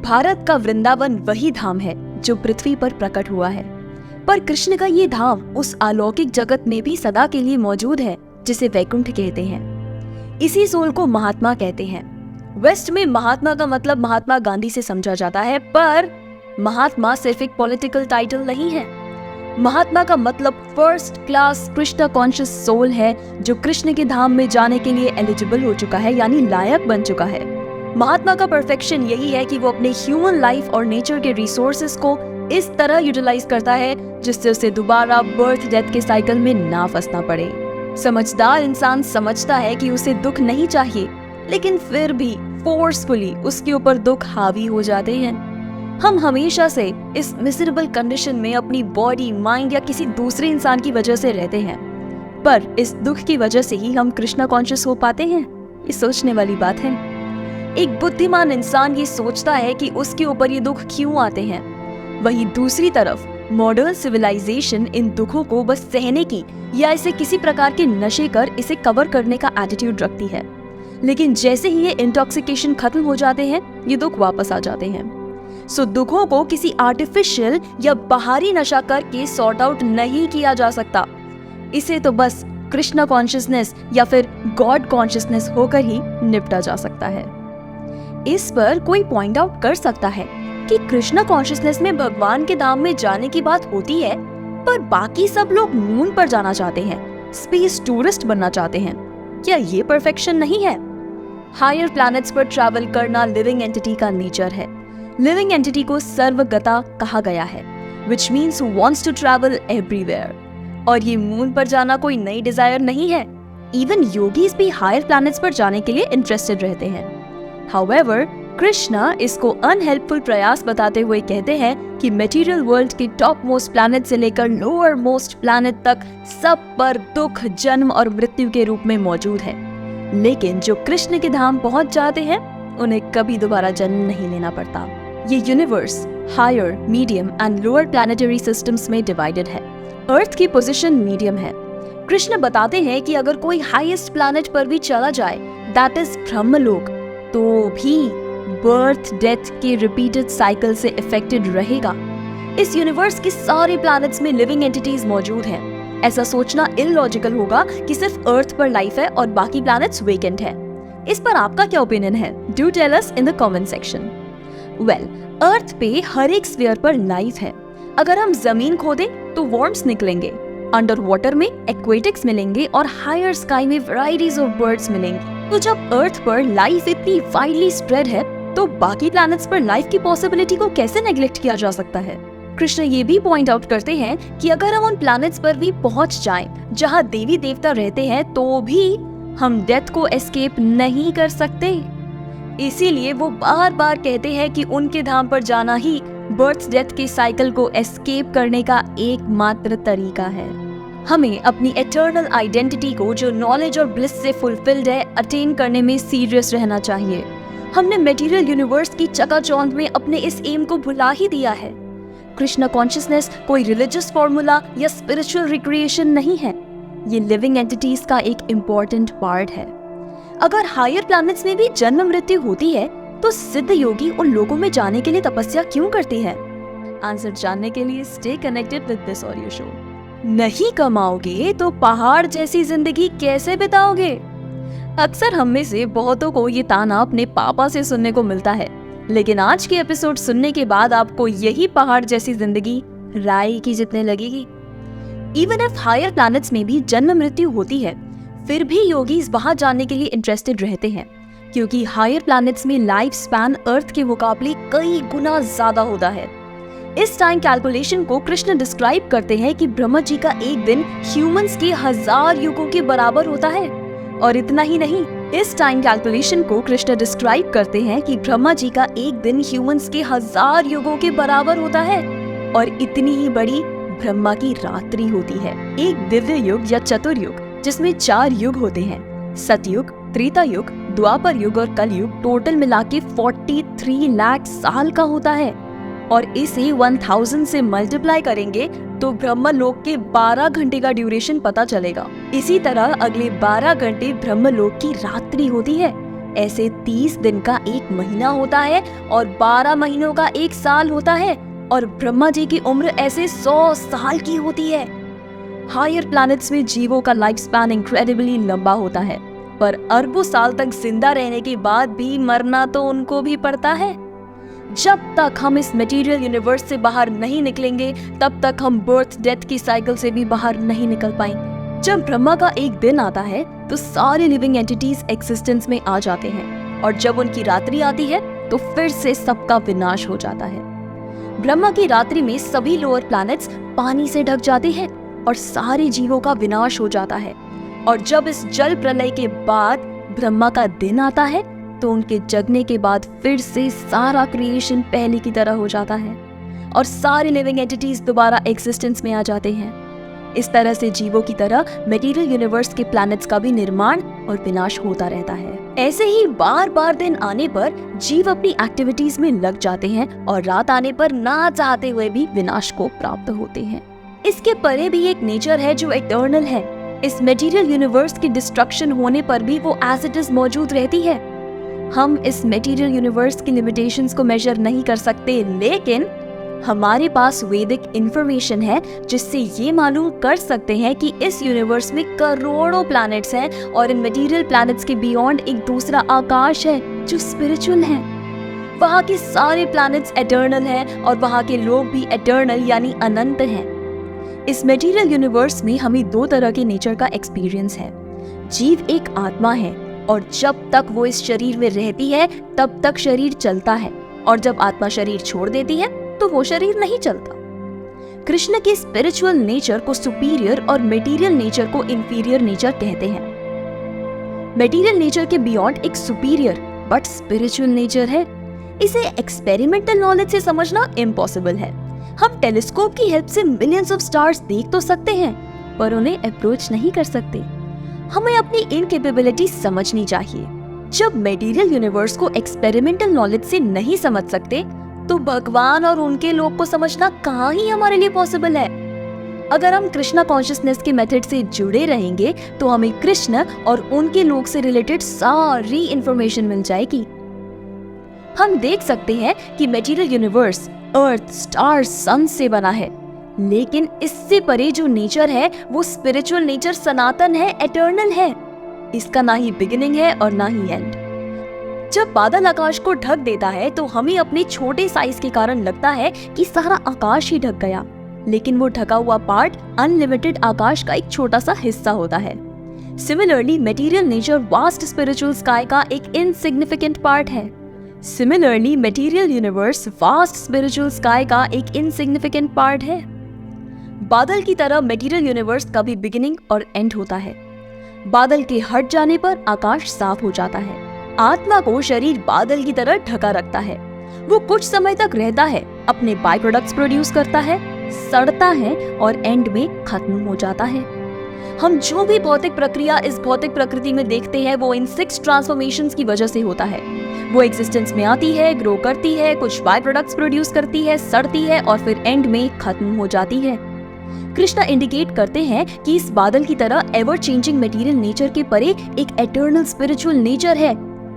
भारत का वृंदावन वही धाम है जो पृथ्वी पर प्रकट हुआ है, पर कृष्ण का ये धाम उस अलौकिक जगत में भी सदा के लिए मौजूद है जिसे वैकुंठ कहते हैं। इसी सोल को महात्मा कहते हैं। वेस्ट में महात्मा का मतलब महात्मा गांधी से समझा जाता है, पर महात्मा सिर्फ एक पॉलिटिकल टाइटल नहीं है। महात्मा का मतलब first class Krishna conscious soul है जो कृष्ण के धाम में जाने के लिए एलिजिबल हो चुका है, यानी लायक बन चुका है। महात्मा का परफेक्शन यही है कि वो अपने ह्यूमन लाइफ और नेचर के रिसोर्सेज को इस तरह यूटिलाइज करता है जिससे उसे दोबारा बर्थ डेथ के साइकिल में ना फंसना पड़े। समझदार इंसान समझता है कि उसे दुख नहीं चाहिए, लेकिन फिर भी फोर्सफुली उसके ऊपर दुख हावी हो जाते हैं। हम हमेशा से इस मिजरेबल कंडीशन में अपनी बॉडी, माइंड या किसी दूसरे इंसान की वजह से रहते हैं, पर इस दुख की वजह से ही हम कृष्णा कॉन्शियस हो पाते हैं। ये सोचने वाली बात है। एक बुद्धिमान इंसान ये सोचता है कि उसके ऊपर ये दुख क्यों आते हैं। वहीं दूसरी तरफ मॉडर्न सिविलाइजेशन इन दुखों को बस सहने की या इसे किसी प्रकार के नशे कर इसे कवर करने का एटीट्यूड रखती है, लेकिन जैसे ही ये इंटॉक्सिकेशन खत्म हो जाते हैं ये दुख वापस आ जाते हैं। सो दुखों को किसी आर्टिफिशियल या बाहरी नशा करके सॉर्ट आउट नहीं किया जा सकता। इसे तो बस कृष्णा कॉन्शियसनेस या फिर गॉड कॉन्शियसनेस होकर ही निपटा जा सकता है। इस पर कोई पॉइंट आउट कर सकता है कि कृष्णा कॉन्शियसनेस में भगवान के धाम में जाने की बात होती है, पर बाकी सब लोग मून पर जाना चाहते हैं, स्पेस टूरिस्ट बनना चाहते हैं। क्या ये परफेक्शन नहीं है? हायर प्लैनेट्स पर ट्रैवल करना लिविंग एंटिटी का नेचर है। लिविंग एंटिटी को सर्वगता कहा गया है, which means who wants to travel everywhere. और ये मून पर जाना कोई नई डिजायर नहीं है। इवन योगीज भी हायर प्लैनेट्स पर जाने के लिए इंटरेस्टेड रहते हैं। हाउएवर, कृष्णा इसको अनहेल्पफुल प्रयास बताते हुए कहते हैं कि मटेरियल वर्ल्ड के टॉप मोस्ट प्लैनेट से लेकर लोअर मोस्ट प्लैनेट तक सब पर दुख, जन्म और मृत्यु के रूप में मौजूद है। लेकिन जो कृष्ण के धाम पहुंच जाते हैं उन्हें कभी दोबारा जन्म नहीं लेना पड़ता। ये universe higher, medium and lower planetary systems में डिवाइडेड है। अर्थ की पोजीशन मीडियम है। कृष्ण बताते हैं कि अगर कोई हाईएस्ट प्लैनेट पर भी चला जाए, दैट इज ब्रह्मलोक, तो भी बर्थ डेथ के रिपीटेड साइकिल से इफेक्टेड रहेगा। इस यूनिवर्स के सारे प्लैनेट्स में लिविंग एंटिटीज मौजूद हैं। ऐसा सोचना इलॉजिकल होगा कि सिर्फ अर्थ पर लाइफ है और बाकी प्लैनेट्स वेकेंट है। इस पर आपका क्या ओपिनियन है? Do tell us in the comment section. Well, earth पे हर एक स्फीयर पर लाइफ है। अगर हम जमीन खोदें तो वॉर्म्स निकलेंगे, अंडर वाटर में एक्वेटिक्स मिलेंगे और हायर स्काई में वैरायटीज ऑफ बर्ड्स मिलेंगे। तो जब अर्थ पर लाइफ इतनी वाइडली स्प्रेड है, तो बाकी प्लैनेट्स पर लाइफ की पॉसिबिलिटी को कैसे नेग्लेक्ट किया जा सकता है? कृष्ण ये भी पॉइंट आउट करते हैं कि अगर हम उन प्लैनेट्स पर भी पहुंच जाएं, जहां देवी देवता रहते हैं, तो भी हम डेथ को एस्केप नहीं कर सकते। इसीलिए वो बार बार कहते हैं कि उनके धाम पर जाना ही बर्थ डेथ के साइकिल को एस्केप करने का एकमात्र तरीका है। हमें अपनी एटर्नल आइडेंटिटी को, जो नॉलेज और ब्लिस से फुलफिल्ड है, अटेन करने में सीरियस रहना चाहिए। हमने मटेरियल यूनिवर्स की चकाचौंध में अपने इस एम को भुला ही दिया है। कृष्णा कॉन्शियसनेस कोई रिलीजियस फॉर्मूला या स्पिरिचुअल रिक्रिएशन नहीं है। ये लिविंग एंटिटीज का एक इम्पोर्टेंट पार्ट है। अगर हायर प्लैनेट्स में भी जन्म मृत्यु होती है, तो सिद्ध योगी उन लोगों में जाने के लिए तपस्या क्यों करती है? आंसर जानने के लिए stay connected with this audio show. नहीं कमाओगे तो पहाड़ जैसी जिंदगी कैसे बिताओगे? अक्सर हम में से बहुतों को ये ताना अपने पापा से सुनने को मिलता है, लेकिन आज के एपिसोड सुनने के बाद आपको यही पहाड़ जैसी जिंदगी राई की जितने लगेगी। इवन इफ हायर प्लैनेट्स में भी जन्म मृत्यु होती है, फिर भी योगीज वहां जाने के लिए इंटरेस्टेड रहते हैं, क्योंकि हायर प्लैनेट्स में लाइफ स्पैन अर्थ के मुकाबले कई गुना ज्यादा होता है। इस टाइम कैलकुलेशन को कृष्ण डिस्क्राइब करते हैं कि ब्रह्मा जी का एक दिन ह्यूमंस के 1000 युगों के बराबर होता है। और इतना ही नहीं, इस टाइम कैलकुलेशन को कृष्ण डिस्क्राइब करते हैं कि ब्रह्मा जी का एक दिन ह्यूमंस के 1000 युगों के बराबर होता है। और इतनी ही बड़ी ब्रह्मा की रात्रि होती है। एक दिव्य युग या चतुर्युग, जिसमें 4 युग होते हैं, सतयुग, त्रेता युग, द्वापर युग और कलयुग, टोटल मिला के 43 लाख साल का होता है। और इसे 1000 से मल्टीप्लाई करेंगे तो ब्रह्मलोक के 12 घंटे का ड्यूरेशन पता चलेगा। इसी तरह अगले 12 घंटे ब्रह्मलोक की रात्रि होती है। ऐसे 30 दिन का एक महीना होता है और 12 महीनों का एक साल होता है। और ब्रह्मा जी की उम्र ऐसे 100 साल की होती है। हायर प्लैनेट्स में जीवों का लाइफ स्पैन इनक्रेडिबली लंबा होता है, पर अरबों साल तक जिंदा रहने के बाद भी मरना तो उनको भी पड़ता है। जब तक हम इस मटेरियल यूनिवर्स से बाहर नहीं निकलेंगे, तब तक हम बर्थ डेथ की साइकिल से भी बाहर नहीं निकल पाएंगे। जब ब्रह्मा का एक दिन आता है, तो सारे लिविंग एंटिटीज एक्सिस्टेंस में आ जाते हैं, और जब उनकी रात्रि आती है, तो फिर से सबका विनाश हो जाता है। ब्रह्मा की रात्रि में सभी लोअर प्लैनेट्स पानी से ढक जाते हैं और सारे जीवों का विनाश हो जाता है। और जब इस जल प्रलय के बाद ब्रह्मा का दिन आता है, तो उनके जगने के बाद फिर से सारा क्रिएशन पहले की तरह हो जाता है और सारे लिविंग एंटिटीज दोबारा एग्जिस्टेंस में आ जाते हैं। इस तरह से जीवों की तरह मटेरियल यूनिवर्स के प्लैनेट्स का भी निर्माण और विनाश होता रहता है। ऐसे ही बार बार दिन आने पर जीव अपनी एक्टिविटीज में लग जाते हैं और रात आने पर ना चाहते हुए भी विनाश को प्राप्त होते हैं। इसके परे भी एक नेचर है जो इटर्नल है। इस मटेरियल यूनिवर्स की डिस्ट्रक्शन होने पर भी वो एज इट इज मौजूद रहती है। हम इस मटेरियल यूनिवर्स की लिमिटेशंस को मेजर नहीं कर सकते, लेकिन हमारे पास वैदिक इंफॉर्मेशन है जिससे ये मालूम कर सकते हैं कि इस यूनिवर्स में करोड़ों प्लैनेट्स हैं और इन मटेरियल प्लैनेट्स के बियॉन्ड एक दूसरा आकाश है जो स्पिरिचुअल है। वहाँ के सारे प्लैनेट्स एटर्नल हैं और वहाँ के लोग भी एटर्नल यानी अनंत हैं। इस मटेरियल यूनिवर्स में हमें 2 तरह के नेचर का एक्सपीरियंस है। जीव एक आत्मा है और जब तक वो इस शरीर में रहती है तब तक शरीर चलता है, और जब आत्मा शरीर छोड़ देती है तो वो शरीर नहीं चलता। कृष्ण के स्पिरिचुअल नेचर को सुपीरियर और मटेरियल नेचर को इंफीरियर नेचर कहते हैं। मटेरियल नेचर के बियॉन्ड एक सुपीरियर बट स्पिरिचुअल नेचर है। इसे एक्सपेरिमेंटल नॉलेज से समझना इम्पॉसिबल है। हम टेलीस्कोप की हेल्प से मिलियंस ऑफ स्टार्स देख तो सकते हैं, पर उन्हें अप्रोच नहीं कर सकते। हमें अपनी इनकेपेबिलिटी समझनी चाहिए। जब मटेरियल यूनिवर्स को एक्सपेरिमेंटल नॉलेज से नहीं समझ सकते, तो भगवान और उनके लोग को समझना कहाँ ही हमारे लिए पॉसिबल है। अगर हम कृष्णा कॉन्शियसनेस के मेथड से जुड़े रहेंगे तो हमें कृष्ण और उनके लोग से रिलेटेड सारी इंफॉर्मेशन मिल जाएगी। हम देख सकते हैं कि मटेरियल यूनिवर्स अर्थ, स्टार्स, सन से बना है, लेकिन इससे परे जो नेचर है वो स्पिरिचुअल नेचर सनातन है, एटर्नल है। इसका ना ही बिगिनिंग है और ना ही एंड। जब बादल आकाश को ढक देता है तो हमें अपने छोटे साइज के कारण लगता है कि सारा आकाश ही ढक गया, लेकिन वो ढका हुआ पार्ट अनलिमिटेड आकाश का एक छोटा सा हिस्सा होता है। Similarly material nature vast spiritual sky का एक इनसिग्निफिकेंट पार्ट है। Similarly material universe vast spiritual sky का एक इनसिग्निफिकेंट पार्ट है। बादल की तरह मटेरियल यूनिवर्स का भी बिगिनिंग और एंड होता है। बादल के हट जाने पर आकाश साफ हो जाता है। आत्मा को शरीर बादल की तरह ढका रखता है। वो कुछ समय तक रहता है, अपने बाय प्रोडक्ट्स प्रोड्यूस करता है, सड़ता है और एंड में खत्म हो जाता है। हम जो भी भौतिक प्रक्रिया इस भौतिक प्रकृति में देखते हैं वो इन 6 ट्रांसफॉर्मेशंस की वजह से होता है। वो एग्जिस्टेंस में आती है, ग्रो करती है, कुछ बाय प्रोडक्ट्स प्रोड्यूस करती है, सड़ती है और फिर एंड में खत्म हो जाती है। कृष्णा इंडिकेट करते हैं कि इस बादल की तरह एवर चेंजिंग मटेरियल नेचर के परे एक एटर्नल स्पिरिचुअल नेचर है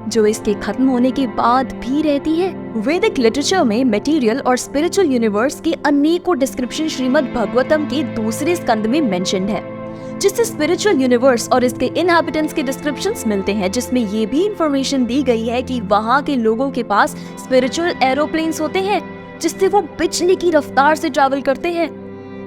जो इसके खत्म होने के बाद भी रहती है। वैदिक लिटरेचर में मटेरियल और स्पिरिचुअल यूनिवर्स के अनेकों डिस्क्रिप्शन श्रीमद् भागवतम के 2 स्कंद में मेंशन्ड है, जिससे स्पिरिचुअल यूनिवर्स और इसके इनहैबिटेंट्स के डिस्क्रिप्शंस मिलते हैं, जिसमें ये भी इंफॉर्मेशन दी गई है कि वहाँ के लोगों के पास स्पिरिचुअल एरोप्लेन्स होते हैं जिससे वो बिजली की रफ्तार से ट्रैवल करते हैं।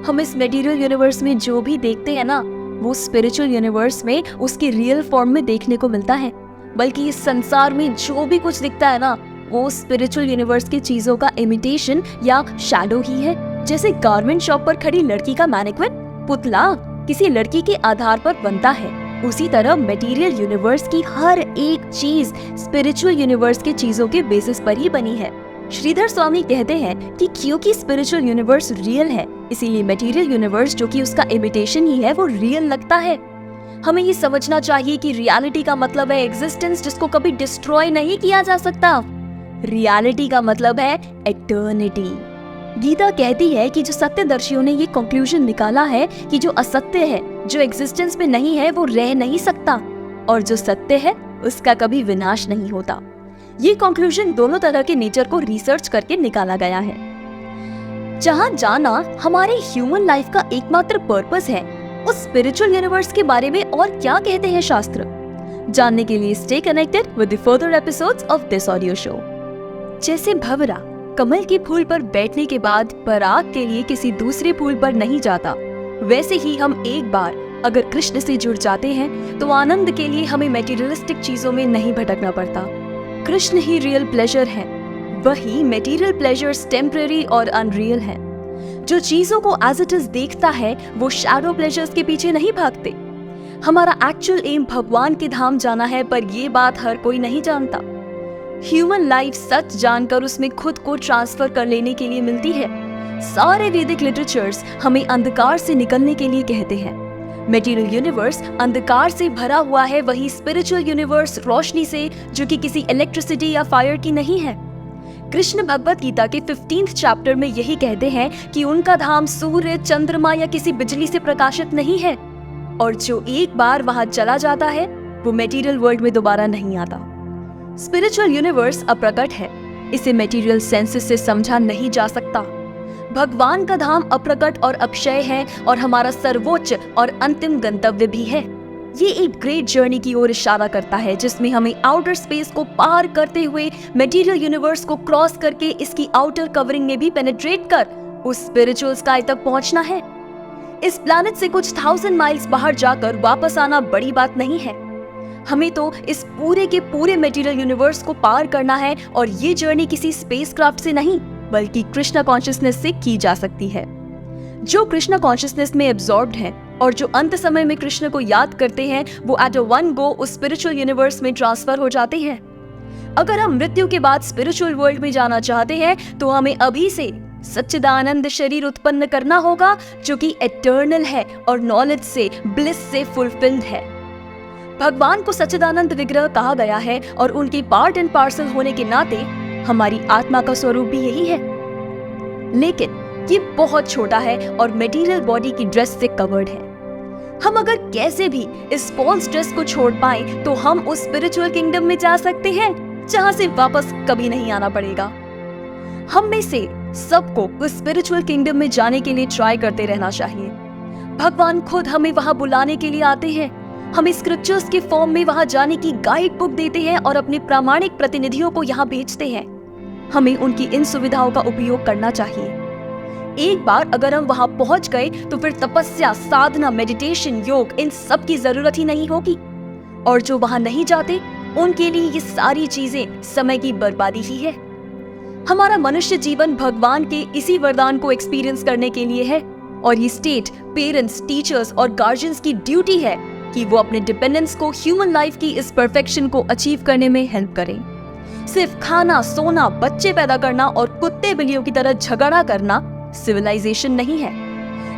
हम इस मटेरियल यूनिवर्स में जो भी देखते हैं ना, वो स्पिरिचुअल यूनिवर्स में उसकी रियल फॉर्म में देखने को मिलता है। बल्कि इस संसार में जो भी कुछ दिखता है ना, वो स्पिरिचुअल यूनिवर्स की चीजों का इमिटेशन या शैडो ही है। जैसे गारमेंट शॉप पर खड़ी लड़की का मैनिक्विन, पुतला किसी लड़की के आधार पर बनता है, उसी तरह मटेरियल यूनिवर्स की हर एक चीज स्पिरिचुअल यूनिवर्स के चीजों के बेसिस पर ही बनी है। श्रीधर स्वामी कहते हैं कि क्योंकि स्पिरिचुअल यूनिवर्स रियल है, इसीलिए मटेरियल यूनिवर्स जो कि उसका इमिटेशन ही है वो रियल लगता है। हमें ये समझना चाहिए कि रियलिटी का मतलब है एग्जिस्टेंस जिसको कभी डिस्ट्रॉय नहीं किया जा सकता। रियलिटी का मतलब है एटर्निटी। गीता कहती है कि जो सत्यदर्शियों ने ये कंक्लूजन निकाला है कि जो असत्य है, जो एग्जिस्टेंस में नहीं है, वो रह नहीं सकता, और जो सत्य है उसका कभी विनाश नहीं होता। ये कंक्लूजन दोनों तरह के नेचर को रिसर्च करके निकाला गया है। जहां जाना हमारे ह्यूमन लाइफ का एकमात्र पर्पस है, उस स्पिरिचुअल यूनिवर्स के बारे में और क्या कहते हैं शास्त्र, जानने के लिए stay connected with the further episodes of this audio show. जैसे भंवरा कमल के फूल पर बैठने के बाद पराग के लिए किसी दूसरे फूल पर नहीं जाता, वैसे ही हम एक बार अगर कृष्ण से जुड़ जाते हैं तो आनंद के लिए हमें मटेरियलिस्टिक चीजों में नहीं भटकना पड़ता। कृष्ण ही रियल प्लेजर है, वही मटेरियल प्लेजर्स टेम्पररी और अनरियल है। जो चीजों को एज इट इज देखता है वो शैडो प्लेजर्स के पीछे नहीं भागते। हमारा एक्चुअल एम भगवान के धाम जाना है, पर ये बात हर कोई नहीं जानता। ह्यूमन लाइफ सच जानकर उसमें खुद को ट्रांसफर कर लेने के लिए मिलती है। सारे वैदिक लिटरेचर्स हमें अंधकार से निकलने के लिए कहते हैं। मटेरियल यूनिवर्स अंधकार से भरा हुआ है, वही स्पिरिचुअल यूनिवर्स रोशनी से, जो कि किसी इलेक्ट्रिसिटी या फायर की नहीं है। कृष्ण भगवत गीता के 15th चैप्टर में यही कहते हैं कि उनका धाम सूर्य, चंद्रमा या किसी बिजली से प्रकाशित नहीं है, और जो एक बार वहां चला जाता है वो मटेरियल वर्ल्ड में दोबारा नहीं आता। स्पिरिचुअल यूनिवर्स अप्रकट है, इसे मटेरियल सेंसेस से समझा नहीं जा सकता। भगवान का धाम अप्रकट और अक्षय है और हमारा सर्वोच्च और अंतिम गंतव्य भी है। ये एक ग्रेट जर्नी की ओर इशारा करता है, जिसमें हमें आउटर स्पेस को पार करते हुए मटेरियल यूनिवर्स को क्रॉस करके इसकी आउटर कवरिंग में भी पेनिट्रेट कर उस स्पिरिचुअल स्काई तक पहुंचना है। इस प्लैनेट से कुछ 1000 माइल्स बाहर जाकर वापस आना बड़ी बात नहीं है। हमें तो इस पूरे के पूरे मटेरियल यूनिवर्स को पार करना है और ये जर्नी किसी स्पेसक्राफ्ट से नहीं बल्कि कृष्णा कॉन्शियसनेस से की जा सकती है। जो कृष्णा कॉन्शियसनेस में एब्जॉर्ब्ड हैं और जो अंत समय में कृष्ण को याद करते हैं वो एट अ वन गो उस स्पिरिचुअल यूनिवर्स में ट्रांसफर हो जाते हैं। अगर हम मृत्यु के बाद स्पिरिचुअल वर्ल्ड में जाना चाहते हैं तो हमें अभी से सच्चिदानंद शरीर उत्पन्न करना होगा जो कि एटर्नल है और नॉलेज से, ब्लिस से फुलफिल्ड है। भगवान को सच्चिदानंद विग्रह कहा गया है और उनके पार्ट एंड पार्सल होने के नाते हमारी आत्मा का स्वरूप भी यही है। लेकिन ये बहुत छोटा है और मटेरियल बॉडी की ड्रेस से कवर्ड है। हम अगर कैसे भी इस फॉल्स ड्रेस को छोड़ पाए तो हम उस स्पिरिचुअल किंगडम में जा सकते हैं जहां से वापस कभी नहीं आना पड़ेगा। हम में से सबको उस स्पिरिचुअल किंगडम में जाने के लिए ट्राई करते रहना चाहिए। भगवान खुद हमें वहां बुलाने के लिए आते हैं, हमें स्क्रिप्चर्स के फॉर्म में वहां जाने की गाइड बुक देते हैं और अपने प्रामाणिक प्रतिनिधियों को यहाँ भेजते हैं। हमें उनकी इन सुविधाओं का उपयोग करना चाहिए। एक बार अगर हम वहां पहुंच गए तो फिर तपस्या, साधना, मेडिटेशन, योग इन सब की जरूरत ही नहीं होगी। और जो वहां नहीं जाते उनके लिए ये सारी चीजें समय की बर्बादी ही है। हमारा मनुष्य जीवन भगवान के इसी वरदान को एक्सपीरियंस करने के लिए है और ये स्टेट, पेरेंट्स, टीचर्स और गार्जियंस की ड्यूटी है कि वो अपने डिपेंडेंस को ह्यूमन लाइफ की इस परफेक्शन को अचीव करने में हेल्प करें। सिर्फ खाना, सोना, बच्चे पैदा करना और कुत्ते बिल्लियों की तरह झगड़ा करना सिविलाइजेशन नहीं है।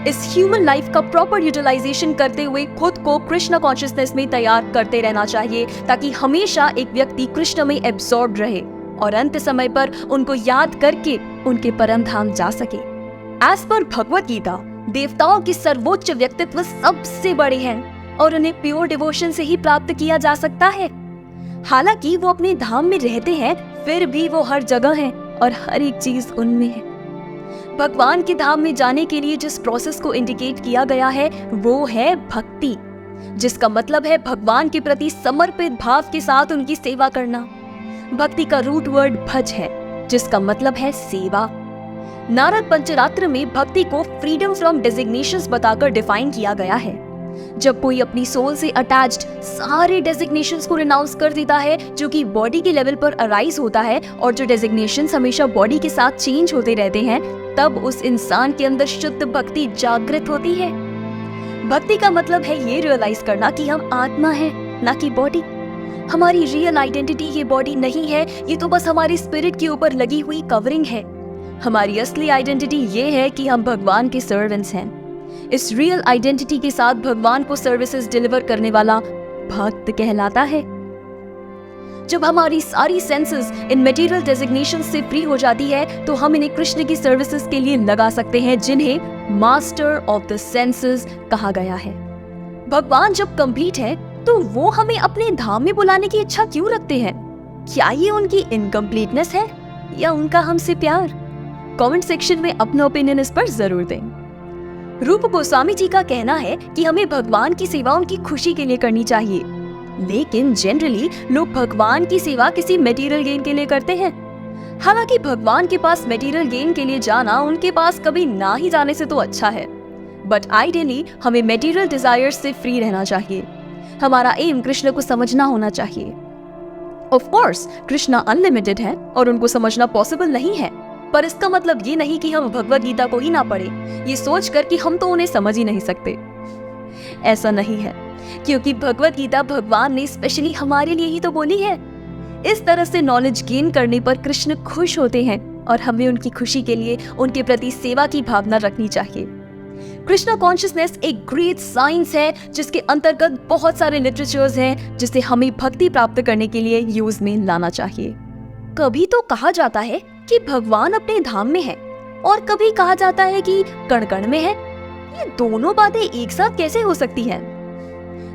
इस ह्यूमन लाइफ का प्रॉपर यूटिलाइजेशन करते हुए खुद को कृष्ण कॉन्शियसनेस में तैयार करते रहना चाहिए ताकि हमेशा एक व्यक्ति कृष्ण में एब्सॉर्ब रहे और अंत समय पर उनको याद करके उनके परम धाम जा सके। एज पर भगवत गीता, देवताओं के सर्वोच्च व्यक्तित्व सबसे बड़े हैं और उन्हें प्योर डिवोशन से ही प्राप्त किया जा सकता है। हालांकि वो अपने धाम में रहते हैं फिर भी वो हर जगह हैं और हर एक चीज उनमें है। भगवान के धाम में जाने के लिए जिस प्रोसेस को इंडिकेट किया गया है वो है भक्ति, जिसका मतलब है भगवान के प्रति समर्पित भाव के साथ उनकी सेवा करना। भक्ति का रूट वर्ड भज है जिसका मतलब है सेवा। नारद पंचरात्र में भक्ति को फ्रीडम फ्रॉम डेजिग्नेशंस बताकर डिफाइन किया गया है। जब कोई अपनी सोल से अटैच्ड सारे डेजिग्नेशंस को रिनाउंस कर देता है जो कि बॉडी के लेवल पर अराइज होता है और जो डेजिग्नेशंस हमेशा बॉडी के साथ चेंज होते रहते हैं, तब उस इंसान के अंदर शुद्ध भक्ति जागृत होती है। भक्ति का मतलब है ये रियलाइज करना कि हम आत्मा हैं, ना कि बॉडी। हमारी रियल आइडेंटिटी ये बॉडी नहीं है, ये तो बस हमारी स्पिरिट के ऊपर लगी हुई कवरिंग है। हमारी असली आइडेंटिटी ये है कि हम भगवान के सर्वेंट्स हैं। इस रियल आइडेंटिटी के साथ भगवान को सर्विसेज डिलीवर करने वाला भक्त कहलाता है। जब हमारी सारी सेंसेस इन मटेरियल डेजिग्नेशन से फ्री हो जाती है तो हम इन्हें कृष्ण की सर्विसेज के लिए लगा सकते हैं, जिन्हें मास्टर ऑफ द सेंसेस कहा गया है। भगवान जब कंप्लीट है तो वो हमें अपने धाम में बुलाने की इच्छा क्यों रखते हैं? क्या ये उनकी इनकम्प्लीटनेस है या उनका हमसे प्यार? कमेंट सेक्शन में अपना ओपिनियन इस पर जरूर दें। रूप गोस्वामी जी का कहना है कि हमें भगवान की सेवा उनकी खुशी के लिए करनी चाहिए, लेकिन जनरली लोग भगवान की सेवा किसी मटेरियल गेन के लिए करते हैं। हालांकि भगवान के पास मटेरियल गेन के लिए जाना उनके पास कभी ना ही जाने से तो अच्छा है, बट आइडियली हमें मटेरियल डिजायर्स से फ्री रहना चाहिए। हमारा एम कृष्ण को समझना होना चाहिए। ऑफ कोर्स कृष्णा अनलिमिटेड है और उनको समझना पॉसिबल नहीं है, पर इसका मतलब ये नहीं कि हम भगवत गीता को ही ना पढ़ें ये सोचकर कि हम तो उन्हें समझ ही नहीं सकते। ऐसा नहीं है, क्योंकि भगवत गीता भगवान ने स्पेशली हमारे लिए ही तो बोली है। इस तरह से नॉलेज गेन करने पर कृष्ण खुश होते हैं और हमें उनकी खुशी के लिए उनके प्रति सेवा की भावना रखनी चाहिए। कृष्णा कॉन्शियसनेस एक ग्रेट साइंस है जिसके अंतर्गत बहुत सारे लिटरेचर्स हैं जिसे हमें भक्ति प्राप्त करने के लिए यूज में लाना चाहिए। कभी तो कहा जाता है कि भगवान अपने धाम में है और कभी कहा जाता है कि कण कण में है। ये दोनों बातें एक साथ कैसे हो सकती हैं?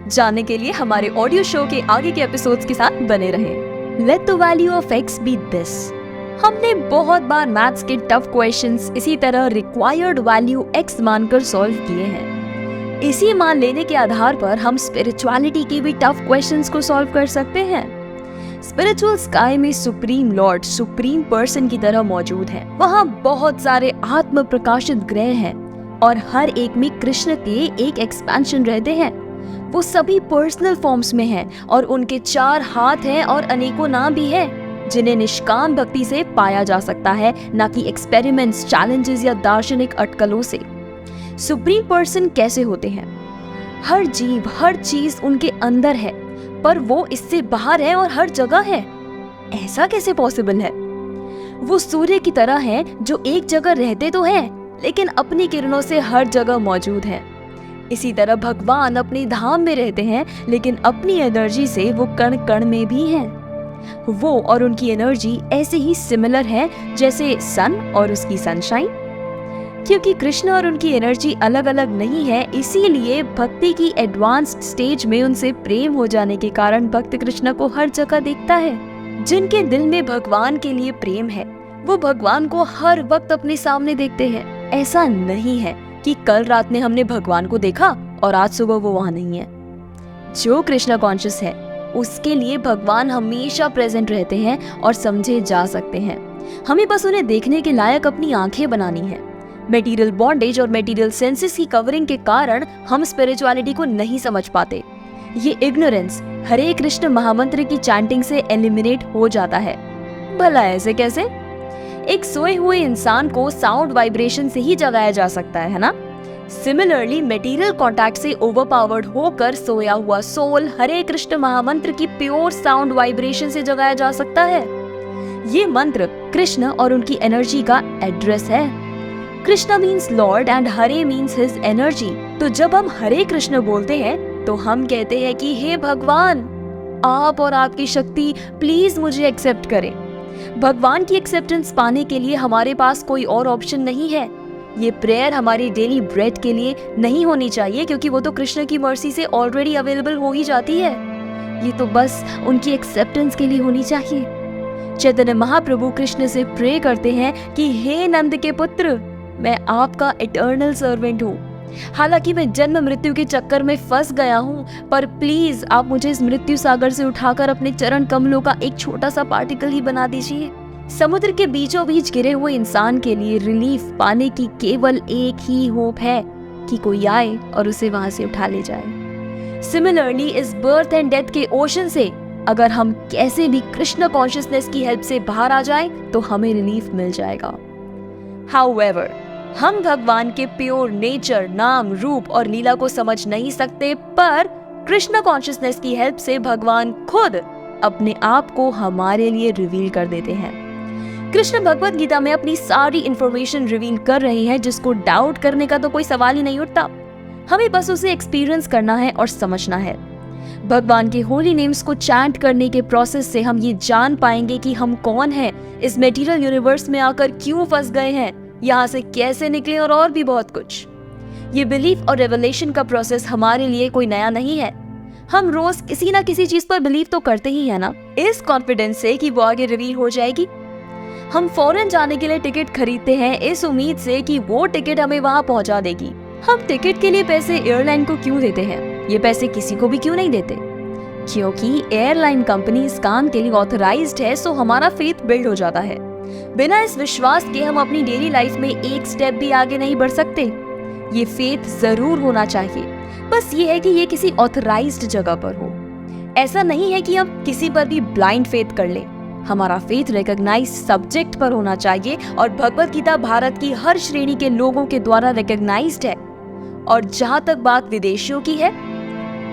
जानने के लिए हमारे ऑडियो शो के आगे के एपिसोड्स के साथ बने रहें। Let the value of x be this. हमने बहुत बार मैथ्स के टफ क्वेश्चंस इसी तरह रिक्वायर्ड वैल्यू x मानकर सॉल्व किए हैं। इसी मान लेने के आधार पर हम स्पिरिचुअलिटी के भी टफ क्वेश्चंस को सॉल्व कर सकते हैं। स्पिरिचुअल स्काई में सुप्रीम लॉर्ड, सुप्रीम पर्सन की तरह मौजूद है। वहाँ बहुत सारे आत्म प्रकाशित ग्रह हैं और हर एक में कृष्ण के एक एक्सपेंशन रहते हैं। वो सभी पर्सनल फॉर्म्स में हैं और उनके 4 हाथ हैं और अनेकों नाम भी हैं जिन्हें निष्काम भक्ति से पाया जा सकता है, ना कि एक्सपेरिमेंट्स, चैलेंजेस या दार्शनिक अटकलों से। सुप्रीम पर्सन कैसे होते हैं? हर जीव, हर चीज उनके अंदर है, पर वो इससे बाहर है और हर जगह है। ऐसा कैसे पॉसिबल है? वो सूर्य की तरह है जो एक जगह रहते तो हैं, लेकिन अपनी किरणों से हर जगह मौजूद है। इसी तरह भगवान अपने धाम में रहते हैं, लेकिन अपनी एनर्जी से वो कण कण में भी हैं। वो और उनकी एनर्जी ऐसे ही सिमिलर है जैसे सन और उसकी सनशाइन। क्योंकि कृष्ण और उनकी एनर्जी अलग अलग नहीं है, इसीलिए भक्ति की एडवांस्ड स्टेज में उनसे प्रेम हो जाने के कारण भक्त कृष्ण को हर जगह देखता है। जिनके दिल में भगवान के लिए प्रेम है, वो भगवान को हर वक्त अपने सामने देखते हैं। ऐसा नहीं है कि कल रात में हमने भगवान को देखा और आज सुबह वो वहां नहीं है। जो कृष्ण कॉन्शियस है, उसके लिए भगवान हमेशा प्रेजेंट रहते हैं और समझे जा सकते हैं। हमें बस उन्हें देखने के लायक अपनी आंखें बनानी है। मटेरियल बॉन्डेज और मटेरियल सेंसेस की कवरिंग के कारण हम स्पिरिचुअलिटी को नहीं समझ पाते। ये इग्नोरेंस हरे कृष्ण महामंत्र की चैंटिंग से एलिमिनेट हो जाता है। भला ऐसे कैसे? एक सोए हुए इंसान को साउंड वाइब्रेशन से ही जगाया जा सकता है ना? सिमिलरली मटेरियल कांटेक्ट से ओवरपावर्ड होकर सोया हुआ सोल हरे कृष्ण महामंत्र की प्योर साउंड वाइब्रेशन से जगाया जा सकता है। ये मंत्र कृष्ण और उनकी एनर्जी का एड्रेस है। Krishna means Lord and Hare means his energy. तो जब हम हरे कृष्ण बोलते हैं तो हम कहते हैं कि हे भगवान, आप और आपकी शक्ति प्लीज मुझे एक्सेप्ट करें। भगवान की एक्सेप्टेंस पाने के लिए हमारे पास कोई और ऑप्शन नहीं है। ये प्रेयर हमारी डेली ब्रेड के लिए नहीं होनी चाहिए, क्योंकि वो तो कृष्ण की मर्सी से ऑलरेडी अवेलेबल हो ही जाती है। ये तो बस उनकी एक्सेप्टेंस के लिए होनी चाहिए। चैतन्य महाप्रभु कृष्ण से प्रे करते हैं कि हे नंद के पुत्र, मैं आपका इटर्नल सर्वेंट हूँ। हालांकि मैं जन्म मृत्यु के चक्कर में फंस गया हूँ, पर प्लीज आप मुझे इस मृत्यु सागर से उठाकर अपने चरण कमलों का एक छोटा सा पार्टिकल ही बना दीजिए। समुद्र के बीचों बीच गिरे हुए इंसान के लिए रिलीफ पाने की केवल एक ही होप है कि कोई आए और उसे वहां से उठा ले जाए। सिमिलरली इस बर्थ एंड डेथ के ओशन से अगर हम कैसे भी कृष्ण कॉन्शियसनेस की हेल्प से बाहर आ जाएं, तो हमें रिलीफ मिल जाएगा। हाउएवर, हम भगवान के प्योर नेचर, नाम, रूप और लीला को समझ नहीं सकते, पर कृष्ण कॉन्शियसनेस की हेल्प से भगवान खुद अपने आप को हमारे लिए रिवील कर देते हैं। कृष्ण भगवत गीता में अपनी सारी इंफॉर्मेशन रिवील कर रहे हैं, जिसको डाउट करने का तो कोई सवाल ही नहीं उठता। हमें बस उसे एक्सपीरियंस करना है और समझना है। भगवान के होली नेम्स को चैंट करने के प्रोसेस से हम ये जान पाएंगे कि हम कौन हैं, इस मटेरियल यूनिवर्स में आकर क्यों फंस गए हैं, यहाँ से कैसे निकले और भी बहुत कुछ। ये बिलीफ और रेवलेशन का प्रोसेस हमारे लिए कोई नया नहीं है। हम रोज किसी ना किसी चीज पर बिलीव तो करते ही है ना, इस कॉन्फिडेंस से कि वो आगे रिवील हो जाएगी। हम फॉरेन जाने के लिए टिकट खरीदते हैं इस उम्मीद से कि वो टिकट हमें वहाँ पहुँचा देगी। हम टिकट के लिए पैसे एयरलाइन को क्यों देते हैं? ये पैसे किसी को भी क्यों नहीं देते? क्योंकि एयरलाइन कंपनी इस काम के लिए ऑथराइज्ड है, सो हमारा फेथ बिल्ड हो जाता है। बिना इस विश्वास के हम अपनी डेली लाइफ में एक स्टेप भी आगे नहीं बढ़ सकते। ये फेथ जरूर होना चाहिए, बस ये है कि ये किसी ऑथराइज्ड जगह पर हो। ऐसा नहीं है कि हम किसी पर भी ब्लाइंड फेथ कर ले। हमारा फेथ रिकॉग्नाइज्ड सब्जेक्ट पर होना चाहिए, और भगवत गीता भारत की हर श्रेणी के लोगों के द्वारा रिकॉग्नाइज्ड है। और जहां तक बात विदेशियों की है,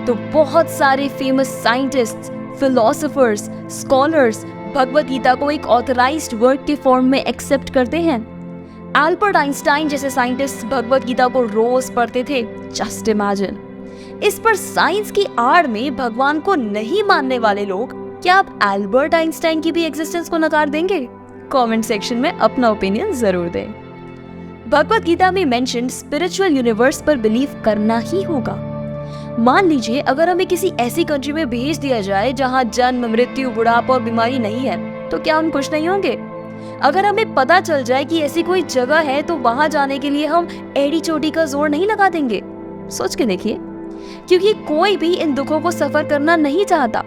तो बहुत सारे famous scientists, philosophers, scholars Bhagavad Gita को एक ऑथराइज्ड वर्क के फॉर्म में एक्सेप्ट करते हैं। अल्बर्ट आइंस्टाइन जैसे साइंटिस्ट भगवत गीता को रोज पढ़ते थे। Just imagine. इस पर साइंस की आड़ में भगवान को नहीं मानने वाले लोग, क्या आप अल्बर्ट आइंस्टाइन की भी एग्जिस्टेंस को नकार देंगे? कमेंट सेक्शन में अपना ओपिनियन जरूर दें। भगवत गीता में मेंशन स्पिरिचुअल यूनिवर्स पर बिलीव करना ही होगा। मान लीजिए अगर हमें किसी ऐसी कंट्री में भेज दिया जाए जहां जन्म, मृत्यु, बुढ़ापा और बीमारी नहीं है, तो क्या हम खुश नहीं होंगे? अगर हमें पता चल जाए कि ऐसी कोई जगह है, तो वहां जाने के लिए हम एड़ी चोटी का जोर नहीं लगा देंगे? सोच के देखिए, क्योंकि कोई भी इन दुखों को सफर करना नहीं चाहता,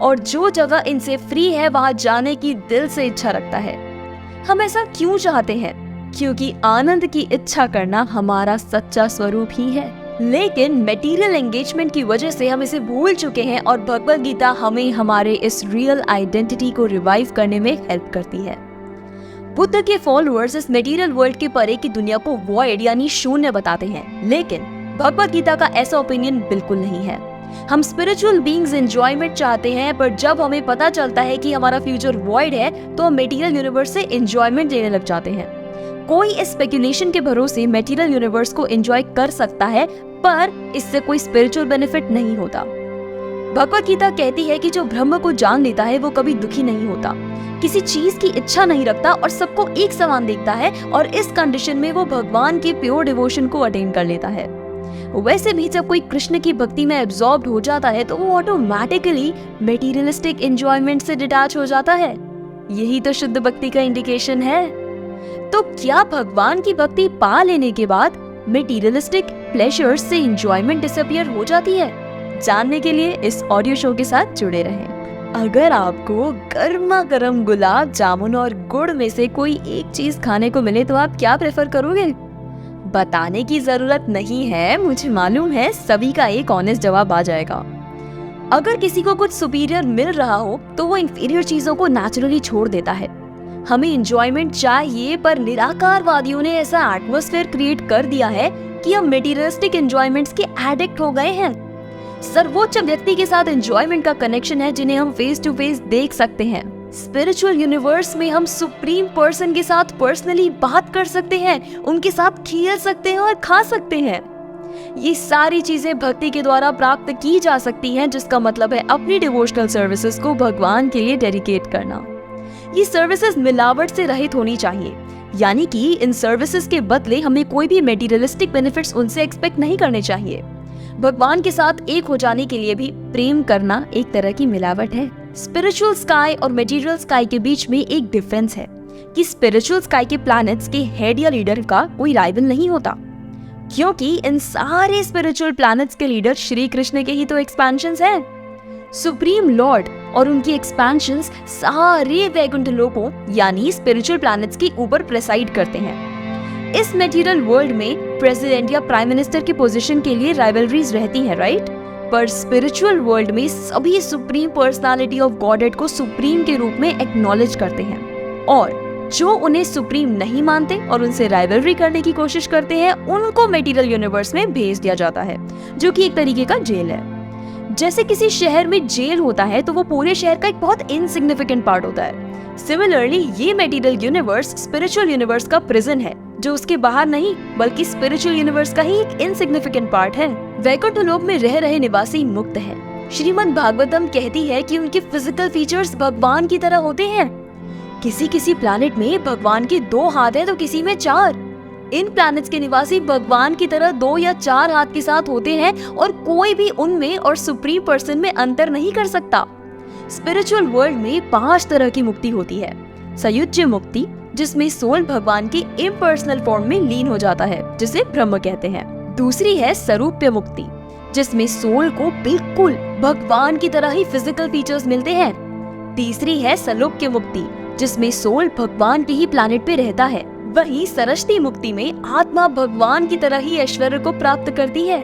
और जो जगह इनसे फ्री है वहां जाने की दिल से इच्छा रखता है। हम ऐसा क्यों चाहते हैं? क्योंकि आनंद की इच्छा करना हमारा सच्चा स्वरूप ही है। लेकिन मटेरियल एंगेजमेंट की वजह से हम इसे भूल चुके हैं और भगवद गीता हमें हमारे इस रियल आइडेंटिटी को रिवाइव करने में हेल्प करती है। बुद्ध के फॉलोअर्स इस मटेरियल वर्ल्ड के परे की दुनिया को वॉइड यानी शून्य बताते हैं, लेकिन भगवद गीता का ऐसा ओपिनियन बिल्कुल नहीं है। हम स्पिरिचुअल बीइंग्स एंजॉयमेंट चाहते हैं, पर जब हमें पता चलता है कि हमारा फ्यूचर वॉइड है तो हम मटेरियल यूनिवर्स से एंजॉयमेंट लेने लग जाते हैं। कोई इस स्पेकुलेशन के भरोसे मटेरियल यूनिवर्स को एंजॉय कर सकता है, पर इससे कोई स्पिरिचुअल बेनिफिट नहीं होता। भगवद गीता कहती है कि जो ब्रह्म को जान लेता है वो कभी दुखी नहीं होता, किसी चीज की इच्छा नहीं रखता और सबको एक समान देखता है, और इस कंडीशन में वो भगवान के प्योर डिवोशन को अटेन कर लेता है। वैसे भी जब कोई कृष्ण की भक्ति में एब्जॉर्ब्ड हो जाता है तो वो ऑटोमेटिकली मटेरियलिस्टिक एंजॉयमेंट से डिटैच हो जाता है। यही तो शुद्ध भक्ति का इंडिकेशन है। तो क्या भगवान की भक्ति पा लेने के बाद मटेरियलिस्टिक प्लेजर्स से एंजॉयमेंट डिसअपीयर हो जाती है? जानने के लिए इस ऑडियो शो के साथ जुड़े रहें। अगर आपको गर्मा गर्म गुलाब जामुन और गुड़ में से कोई एक चीज खाने को मिले तो आप क्या प्रेफर करोगे? बताने की जरूरत नहीं है, मुझे मालूम है सभी का एक ऑनेस्ट जवाब आ जाएगा। अगर किसी को कुछ सुपीरियर मिल रहा हो तो वो इंफीरियर चीजों को नेचुरली छोड़ देता है। हमें एंजॉयमेंट चाहिए, पर निराकारवादियों ने ऐसा एटमॉस्फेयर क्रिएट कर दिया है कि हम मटेरियलिस्टिक एंजॉयमेंट्स के एडिक्ट हो गए हैं। सर्वोच्च व्यक्ति के साथ एंजॉयमेंट का कनेक्शन है जिन्हें हम फेस टू फेस देख सकते हैं। स्पिरिचुअल यूनिवर्स में हम सुप्रीम पर्सन के साथ पर्सनली बात कर सकते हैं, उनके साथ खेल सकते हैं और खा सकते हैं। ये सारी चीजें भक्ति के द्वारा प्राप्त की जा सकती हैं, जिसका मतलब है अपनी डिवोशनल सर्विसेज को भगवान के लिए डेडिकेट करना। ये सर्विसेज मिलावट से रहित होनी चाहिए, यानी कि इन सर्विसेज के बदले हमें कोई भी मटेरियलिस्टिक बेनिफिट्स उनसे एक्सपेक्ट नहीं करने चाहिए। भगवान के साथ एक हो जाने के लिए भी प्रेम करना एक तरह की मिलावट है। स्पिरिचुअल स्काई और मटेरियल स्काई के बीच में एक डिफरेंस है कि स्पिरिचुअल स्काई के प्लैनेट्स के हेड या लीडर का कोई राइवल नहीं होता, क्योंकि इन सारे स्पिरिचुअल प्लैनेट्स के लीडर श्री कृष्ण के ही तो एक्सपेंशंस हैं। सुप्रीम लॉर्ड और उनकी एक्सपेंशंस सारे वैकुंठ लोकों यानी स्पिरिचुअल प्लैनेट्स के ऊपर प्रेसाइड करते हैं। इस मटेरियल वर्ल्ड में प्रेसिडेंट या प्राइम मिनिस्टर की पोजीशन के लिए राइवलरीज रहती हैं, राइट? पर स्पिरिचुअल वर्ल्ड में सभी सुप्रीम पर्सनालिटी ऑफ गॉडेड को सुप्रीम के रूप में एक्नॉलेज करते हैं, और जो उन्हें सुप्रीम नहीं मानते और उनसे राइवलरी करने की कोशिश करते हैं उनको मटेरियल यूनिवर्स में भेज दिया जाता है, जो कि एक तरीके का जेल है। जैसे किसी शहर में जेल होता है तो वो पूरे शहर का एक बहुत इनसिग्निफिकेंट पार्ट होता है। सिमिलरली ये मटेरियल यूनिवर्स स्पिरिचुअल यूनिवर्स का प्रिजन है, जो उसके बाहर नहीं बल्कि स्पिरिचुअल यूनिवर्स का ही एक इनसिग्निफिकेंट पार्ट है। वैकुंठ लोक में रह रहे निवासी मुक्त हैं। श्रीमद् भागवतम कहती है कि उनके फिजिकल फीचर्स भगवान की तरह होते हैं। किसी किसी प्लैनेट में भगवान के 2 हाथ हैं तो किसी में 4। इन प्लैनेट्स के निवासी भगवान की तरह 2 या 4 हाथ के साथ होते हैं और कोई भी उनमें और सुप्रीम पर्सन में अंतर नहीं कर सकता। स्पिरिचुअल वर्ल्ड में 5 तरह की मुक्ति होती है। सयुज्य मुक्ति, जिसमें सोल भगवान के इम्पर्सनल फॉर्म में लीन हो जाता है, जिसे ब्रह्म कहते हैं। दूसरी है स्वरूप्य मुक्ति, जिसमें सोल को बिल्कुल भगवान की तरह ही फिजिकल फीचर्स मिलते हैं। तीसरी है सलोक्य मुक्ति, जिसमें सोल भगवान के ही प्लैनेट पे रहता है। वहीं सरस्वती मुक्ति में आत्मा भगवान की तरह ही ऐश्वर्य को प्राप्त करती है।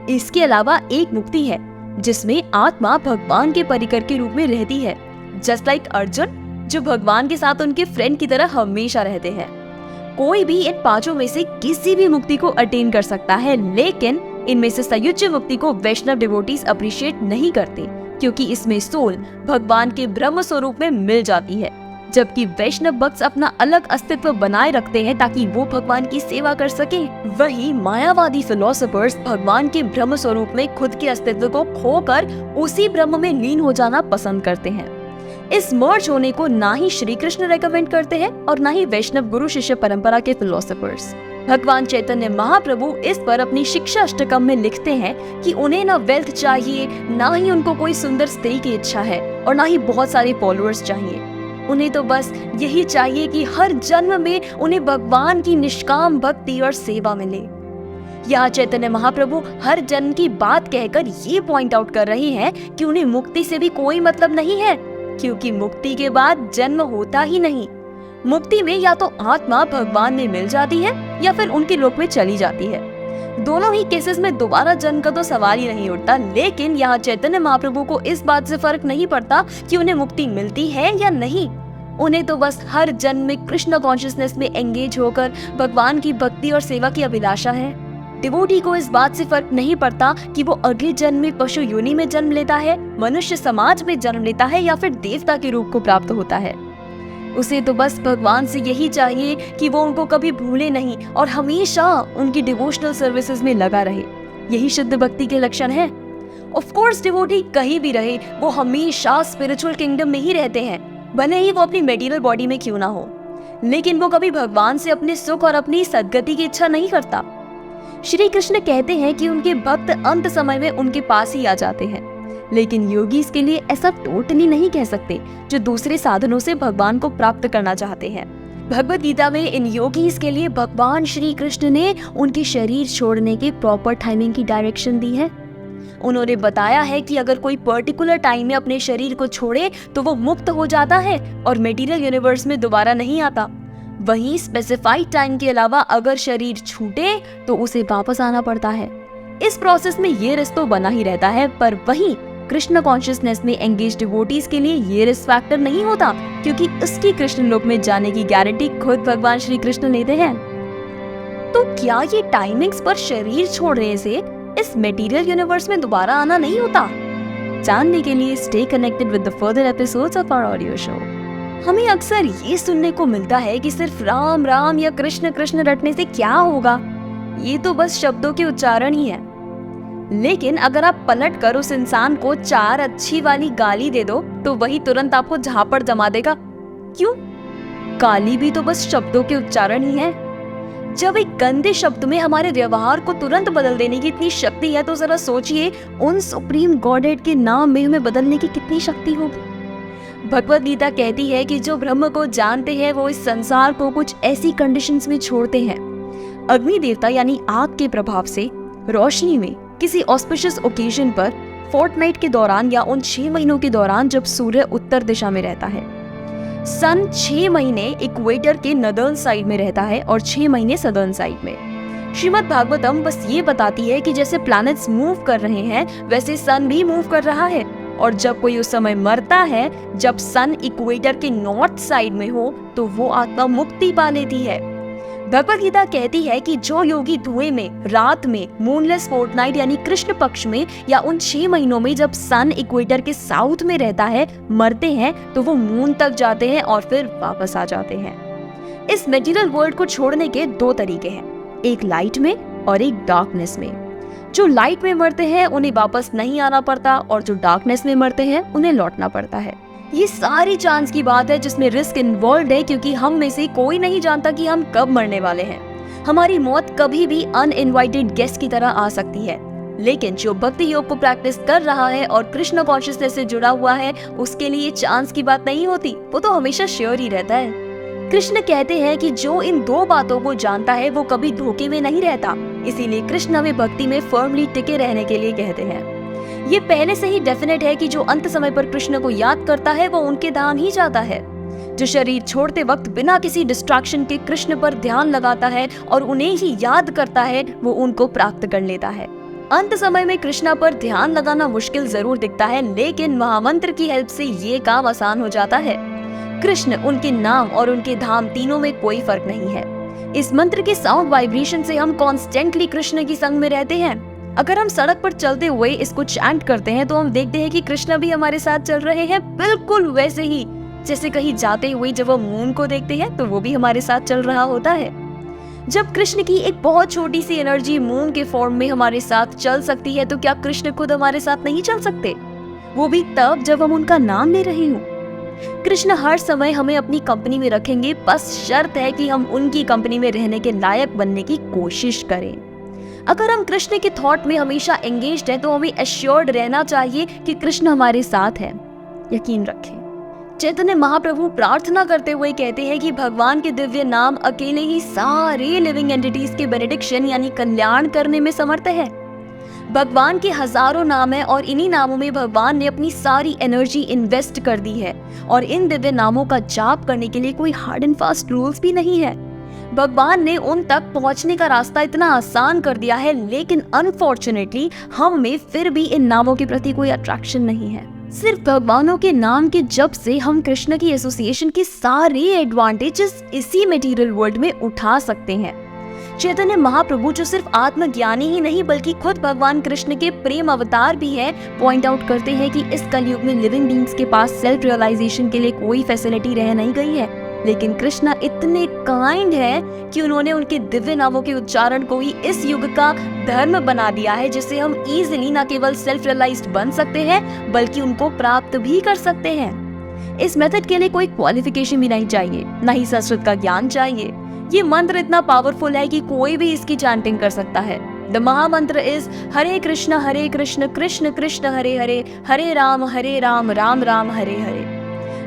इसके अलावा एक मुक्ति है जिसमें आत्मा भगवान के परिकर के रूप में रहती है, जस्ट लाइक अर्जुन जो भगवान के साथ उनके फ्रेंड की तरह हमेशा रहते हैं। कोई भी इन 5 में से किसी भी मुक्ति को अटेन कर सकता है, लेकिन इनमें से सयुज्य मुक्ति को वैष्णव डिवोटीज अप्रिशिएट नहीं करते, क्योंकि इसमें सोल भगवान के ब्रह्म स्वरूप में मिल जाती है, जबकि वैष्णव भक्त अपना अलग अस्तित्व बनाए रखते हैं ताकि वो भगवान की सेवा कर सके। वही मायावादी फिलोसोफर्स भगवान के ब्रह्म स्वरूप में खुद के अस्तित्व को खोकर उसी ब्रह्म में लीन हो जाना पसंद करते हैं। इस मर्ज होने को ना ही श्री कृष्ण रेकमेंड करते हैं और ना ही वैष्णव गुरु शिष्य परंपरा के फिलोसोफर्स। भगवान चैतन्य महाप्रभु इस पर अपनी शिक्षा अष्टकम में लिखते हैं कि उन्हें ना वेल्थ चाहिए, ना ही उनको कोई सुंदर स्त्री की इच्छा है और ना ही बहुत सारे फॉलोअर्स चाहिए। उन्हें तो बस यही चाहिए कि हर जन्म में उन्हें भगवान की निष्काम भक्ति और सेवा मिले। यहाँ चैतन्य महाप्रभु हर जन्म की बात कहकर ये पॉइंट आउट कर रहे हैं कि उन्हें मुक्ति से भी कोई मतलब नहीं है, क्योंकि मुक्ति के बाद जन्म होता ही नहीं। मुक्ति में या तो आत्मा भगवान में मिल जाती है या फिर उनके लोक में चली जाती है। दोनों ही केसेस में दोबारा जन्म का तो सवाल ही नहीं उठता, लेकिन यहाँ चैतन्य महाप्रभु को इस बात से फर्क नहीं पड़ता कि उन्हें मुक्ति मिलती है या नहीं। उन्हें तो बस हर जन्म में कृष्ण कॉन्शियसनेस में एंगेज होकर भगवान की भक्ति और सेवा की अभिलाषा है। डिवोटी को इस बात से फर्क नहीं पड़ता कि वो अगले जन्म में पशु योनि में जन्म लेता है, मनुष्य समाज में जन्म लेता है या फिर देवता के रूप को प्राप्त होता है। उसे तो बस भगवान से यही चाहिए कि वो उनको कभी भूले नहीं और हमेशा उनकी डिवोशनल सर्विसेज में लगा रहे। यही शुद्ध भक्ति के लक्षण है। ऑफ कोर्स डिवोटी कहीं भी रहे, वो हमेशा स्पिरिचुअल किंगडम में ही रहते हैं, भले ही वो अपनी मेटीरियल बॉडी में क्यों ना हो, लेकिन वो कभी भगवान से अपने सुख और अपनी सद्गति की इच्छा नहीं करता। श्री कृष्ण कहते हैं कि उनके भक्त अंत समय में उनके पास ही आ जाते हैं, लेकिन योगीज के लिए ऐसा टोटली नहीं कह सकते जो दूसरे साधनों से भगवान को प्राप्त करना चाहते हैं। भगवत गीता में इन योगीज के लिए भगवान श्री कृष्ण ने उनके शरीर छोड़ने के प्रॉपर टाइमिंग की डायरेक्शन दी है। उन्होंने बताया है कि अगर कोई पर्टिकुलर टाइम में अपने शरीर को छोड़े तो वो मुक्त हो जाता है और मटेरियल यूनिवर्स में दोबारा नहीं आता। वहीं स्पेसिफाइड टाइम के अलावा अगर शरीर छूटे तो उसे वापस आना पड़ता है। इस प्रोसेस में ये रिस्क तो बना ही रहता है, पर वहीं कृष्ण कॉन्शियसनेस में एंगेज डिवोटीज के लिए ये रिस्क फैक्टर नहीं होता, क्योंकि उसकी कृष्ण लोक में जाने की गारंटी खुद भगवान श्री कृष्ण लेते हैं। तो क्या ये टाइमिंग्स पर शरीर छोड़ने से इस मटेरियल यूनिवर्स में दोबारा आना नहीं होता? जानने के लिए stay connected with the further episodes of our audio show. हमें अक्सर ये सुनने को मिलता है कि सिर्फ राम राम या कृष्ण कृष्ण रटने से क्या होगा, ये तो बस शब्दों के उच्चारण ही है। लेकिन अगर आप पलट कर उस इंसान को 4 अच्छी वाली गाली दे दो तो वही तुरंत आपको झापड़ जमा देगा। क्यों? गाली भी तो बस शब्दों के उच्चारण ही है। जब एक गंदे शब्द में हमारे व्यवहार को तुरंत बदल देने की इतनी शक्ति है, तो जरा सोचिए उन सुप्रीम गॉडेड के नाम में हमें बदलने की कितनी शक्ति होगी। भगवत गीता कहती है कि जो ब्रह्म को जानते हैं वो इस संसार को कुछ ऐसी कंडीशंस में छोड़ते हैं। अग्नि देवता यानी आग के प्रभाव से रोशनी में किसी ऑस्पिशियस ओकेजन पर फोर्टनाइट के दौरान या उन 6 महीनों के दौरान जब सूर्य उत्तर दिशा में रहता है, सन 6 महीने इक्वेटर के नदर्न साइड में रहता है और 6 महीने सदर्न साइड में। श्रीमद् भागवतम बस ये बताती है कि जैसे प्लैनेट्स मूव कर रहे हैं वैसे सन भी मूव कर रहा है, और जब कोई उस समय मरता है जब सन इक्वेटर के नॉर्थ साइड में हो तो वो आत्मा मुक्ति पा लेती है। भगवत गीता कहती है कि जो योगी धुएं में, रात में, मूनलेस फोर्टनाइट यानी कृष्ण पक्ष में या उन 6 महीनों में जब सन इक्वेटर के साउथ में रहता है मरते हैं तो वो मून तक जाते हैं और फिर वापस आ जाते हैं। इस मेटीरियल वर्ल्ड को छोड़ने के 2 तरीके हैं, एक लाइट में और एक डार्कनेस में। जो लाइट में मरते हैं उन्हें वापस नहीं आना पड़ता और जो डार्कनेस में मरते हैं उन्हें लौटना पड़ता है। ये सारी चांस की बात है जिसमें रिस्क इन्वॉल्व है, क्योंकि हम में से कोई नहीं जानता कि हम कब मरने वाले हैं। हमारी मौत कभी भी अनइनवाइटेड गेस्ट की तरह आ सकती है। लेकिन जो भक्ति योग को प्रैक्टिस कर रहा है और कृष्ण कॉन्शियसनेस से जुड़ा हुआ है उसके लिए चांस की बात नहीं होती, वो तो हमेशा श्योर ही रहता है। कृष्ण कहते हैं कि जो इन 2 बातों को जानता है वो कभी धोखे में नहीं रहता, इसीलिए कृष्ण हमें भक्ति में फर्मली टिके रहने के लिए कहते हैं। ये पहले से ही डेफिनेट है कि जो अंत समय पर कृष्ण को याद करता है वो उनके धाम ही जाता है। जो शरीर छोड़ते वक्त बिना किसी डिस्ट्रैक्शन के कृष्ण पर ध्यान लगाता है और उन्हें ही याद करता है वो उनको प्राप्त कर लेता है। अंत समय में कृष्णा पर ध्यान लगाना मुश्किल जरूर दिखता है, लेकिन महामंत्र की हेल्प से ये काम आसान हो जाता है। कृष्ण, उनके नाम और उनके धाम तीनों में कोई फर्क नहीं है। इस मंत्र के साउंड वाइब्रेशन से हम कॉन्स्टेंटली कृष्ण की संग में रहते हैं। अगर हम सड़क पर चलते हुए इसको चैंट करते हैं तो हम देखते हैं कि कृष्ण भी हमारे साथ चल रहे हैं, बिल्कुल वैसे ही जैसे कहीं जाते हुए जब हम मून को देखते हैं तो वो भी हमारे साथ चल रहा होता है। जब कृष्ण की एक बहुत छोटी सी एनर्जी मून के फॉर्म में हमारे साथ चल सकती है तो क्या कृष्ण खुद हमारे साथ नहीं चल सकते? वो भी तब जब हम उनका नाम ले रहे हों। कृष्ण हर समय हमें अपनी कंपनी में रखेंगे, बस शर्त है कि हम उनकी कंपनी में रहने के लायक बनने की कोशिश करें। अगर हम कृष्ण के थॉट में हमेशा एंगेज्ड हैं तो हमें एश्योर्ड रहना चाहिए कि कृष्ण हमारे साथ है। यकीन रखें। चैतन्य महाप्रभु प्रार्थना करते हुए कहते हैं कि भगवान के दिव्य नाम अकेले ही सारे लिविंग एंटिटीज के बेनेडिक्शन यानी कल्याण करने में समर्थ है। भगवान के हजारों नाम है और इन्हीं नामों में भगवान ने अपनी सारी एनर्जी इन्वेस्ट कर दी है और इन दिव्य नामों का जाप करने के लिए कोई हार्ड एंड फास्ट रूल्स भी नहीं है। भगवान ने उन तक पहुंचने का रास्ता इतना आसान कर दिया है, लेकिन अनफॉर्चुनेटली हम में फिर भी इन नामों के प्रति कोई अट्रैक्शन नहीं है। सिर्फ भगवानों के नाम के जप से हम कृष्ण की एसोसिएशन के सारे एडवांटेजेस इसी मटेरियल वर्ल्ड में उठा सकते हैं। चैतन्य महाप्रभु, जो सिर्फ आत्मज्ञानी ही नहीं बल्कि खुद भगवान कृष्ण के प्रेम अवतार भी है, पॉइंट आउट करते हैं कि इस कलयुग में लिविंग बीइंग्स के पास सेल्फ रियलाइजेशन के लिए कोई फैसिलिटी रह नहीं गई है, लेकिन कृष्णा इतने काइंड है कि उन्होंने उनके दिव्य नामों के उच्चारण को ही इस युग का धर्म बना दिया है, जिससे हम इजीली न केवल सेल्फ रियलाइज्ड बन सकते हैं बल्कि उनको प्राप्त भी कर सकते हैं। इस मेथड के लिए कोई क्वालिफिकेशन भी नहीं चाहिए, न ही संस्कृत का ज्ञान चाहिए। ये मंत्र इतना पावरफुल है कि कोई भी इसकी चैंटिंग कर सकता है। द महामंत्र इज हरे कृष्ण कृष्ण कृष्ण हरे हरे, हरे राम राम राम हरे हरे।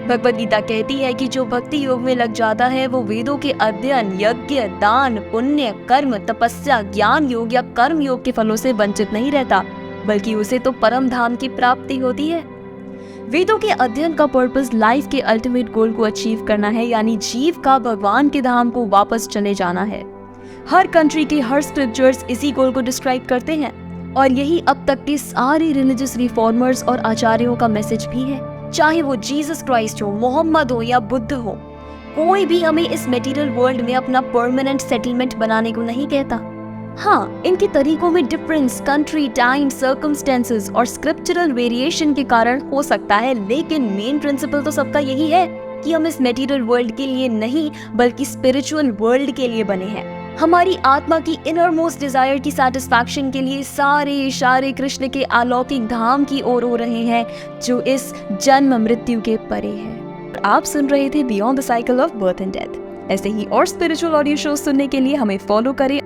भगवद गीता कहती है कि जो भक्ति योग में लग जाता है वो वेदों के अध्ययन, यज्ञ, दान, पुण्य, कर्म, तपस्या, ज्ञान योग या कर्म योग के फलों से वंचित नहीं रहता, बल्कि उसे तो परम धाम की प्राप्ति होती है। वेदों के अध्ययन का पर्पस लाइफ के अल्टीमेट गोल को अचीव करना है, यानी जीव का भगवान के धाम को वापस चले जाना है। हर कंट्री के हर स्क्रिप्चर्स इसी गोल को डिस्क्राइब करते हैं, और यही अब तक के सारे रिलीजियस रिफॉर्मर्स और आचार्यों का मैसेज भी है। चाहे वो जीसस क्राइस्ट हो, मोहम्मद हो या बुद्ध हो, कोई भी हमें इस मटेरियल वर्ल्ड में अपना परमानेंट सेटलमेंट बनाने को नहीं कहता। हाँ, इनके तरीकों में डिफरेंस कंट्री, टाइम, सर्कमस्टेंसेस और स्क्रिप्चरल वेरिएशन के कारण हो सकता है, लेकिन मेन प्रिंसिपल तो सबका यही है कि हम इस मटेरियल वर्ल्ड के लिए नहीं बल्कि स्पिरिचुअल वर्ल्ड के लिए बने हैं। हमारी आत्मा की इनर मोस्ट डिजायर की सेटिस्फैक्शन के लिए सारे इशारे कृष्ण के अलौकिक धाम की ओर हो रहे हैं, जो इस जन्म मृत्यु के परे है। आप सुन रहे थे beyond the cycle of birth and death. ऐसे ही और स्पिरिचुअल ऑडियो शो सुनने के लिए हमें फॉलो करें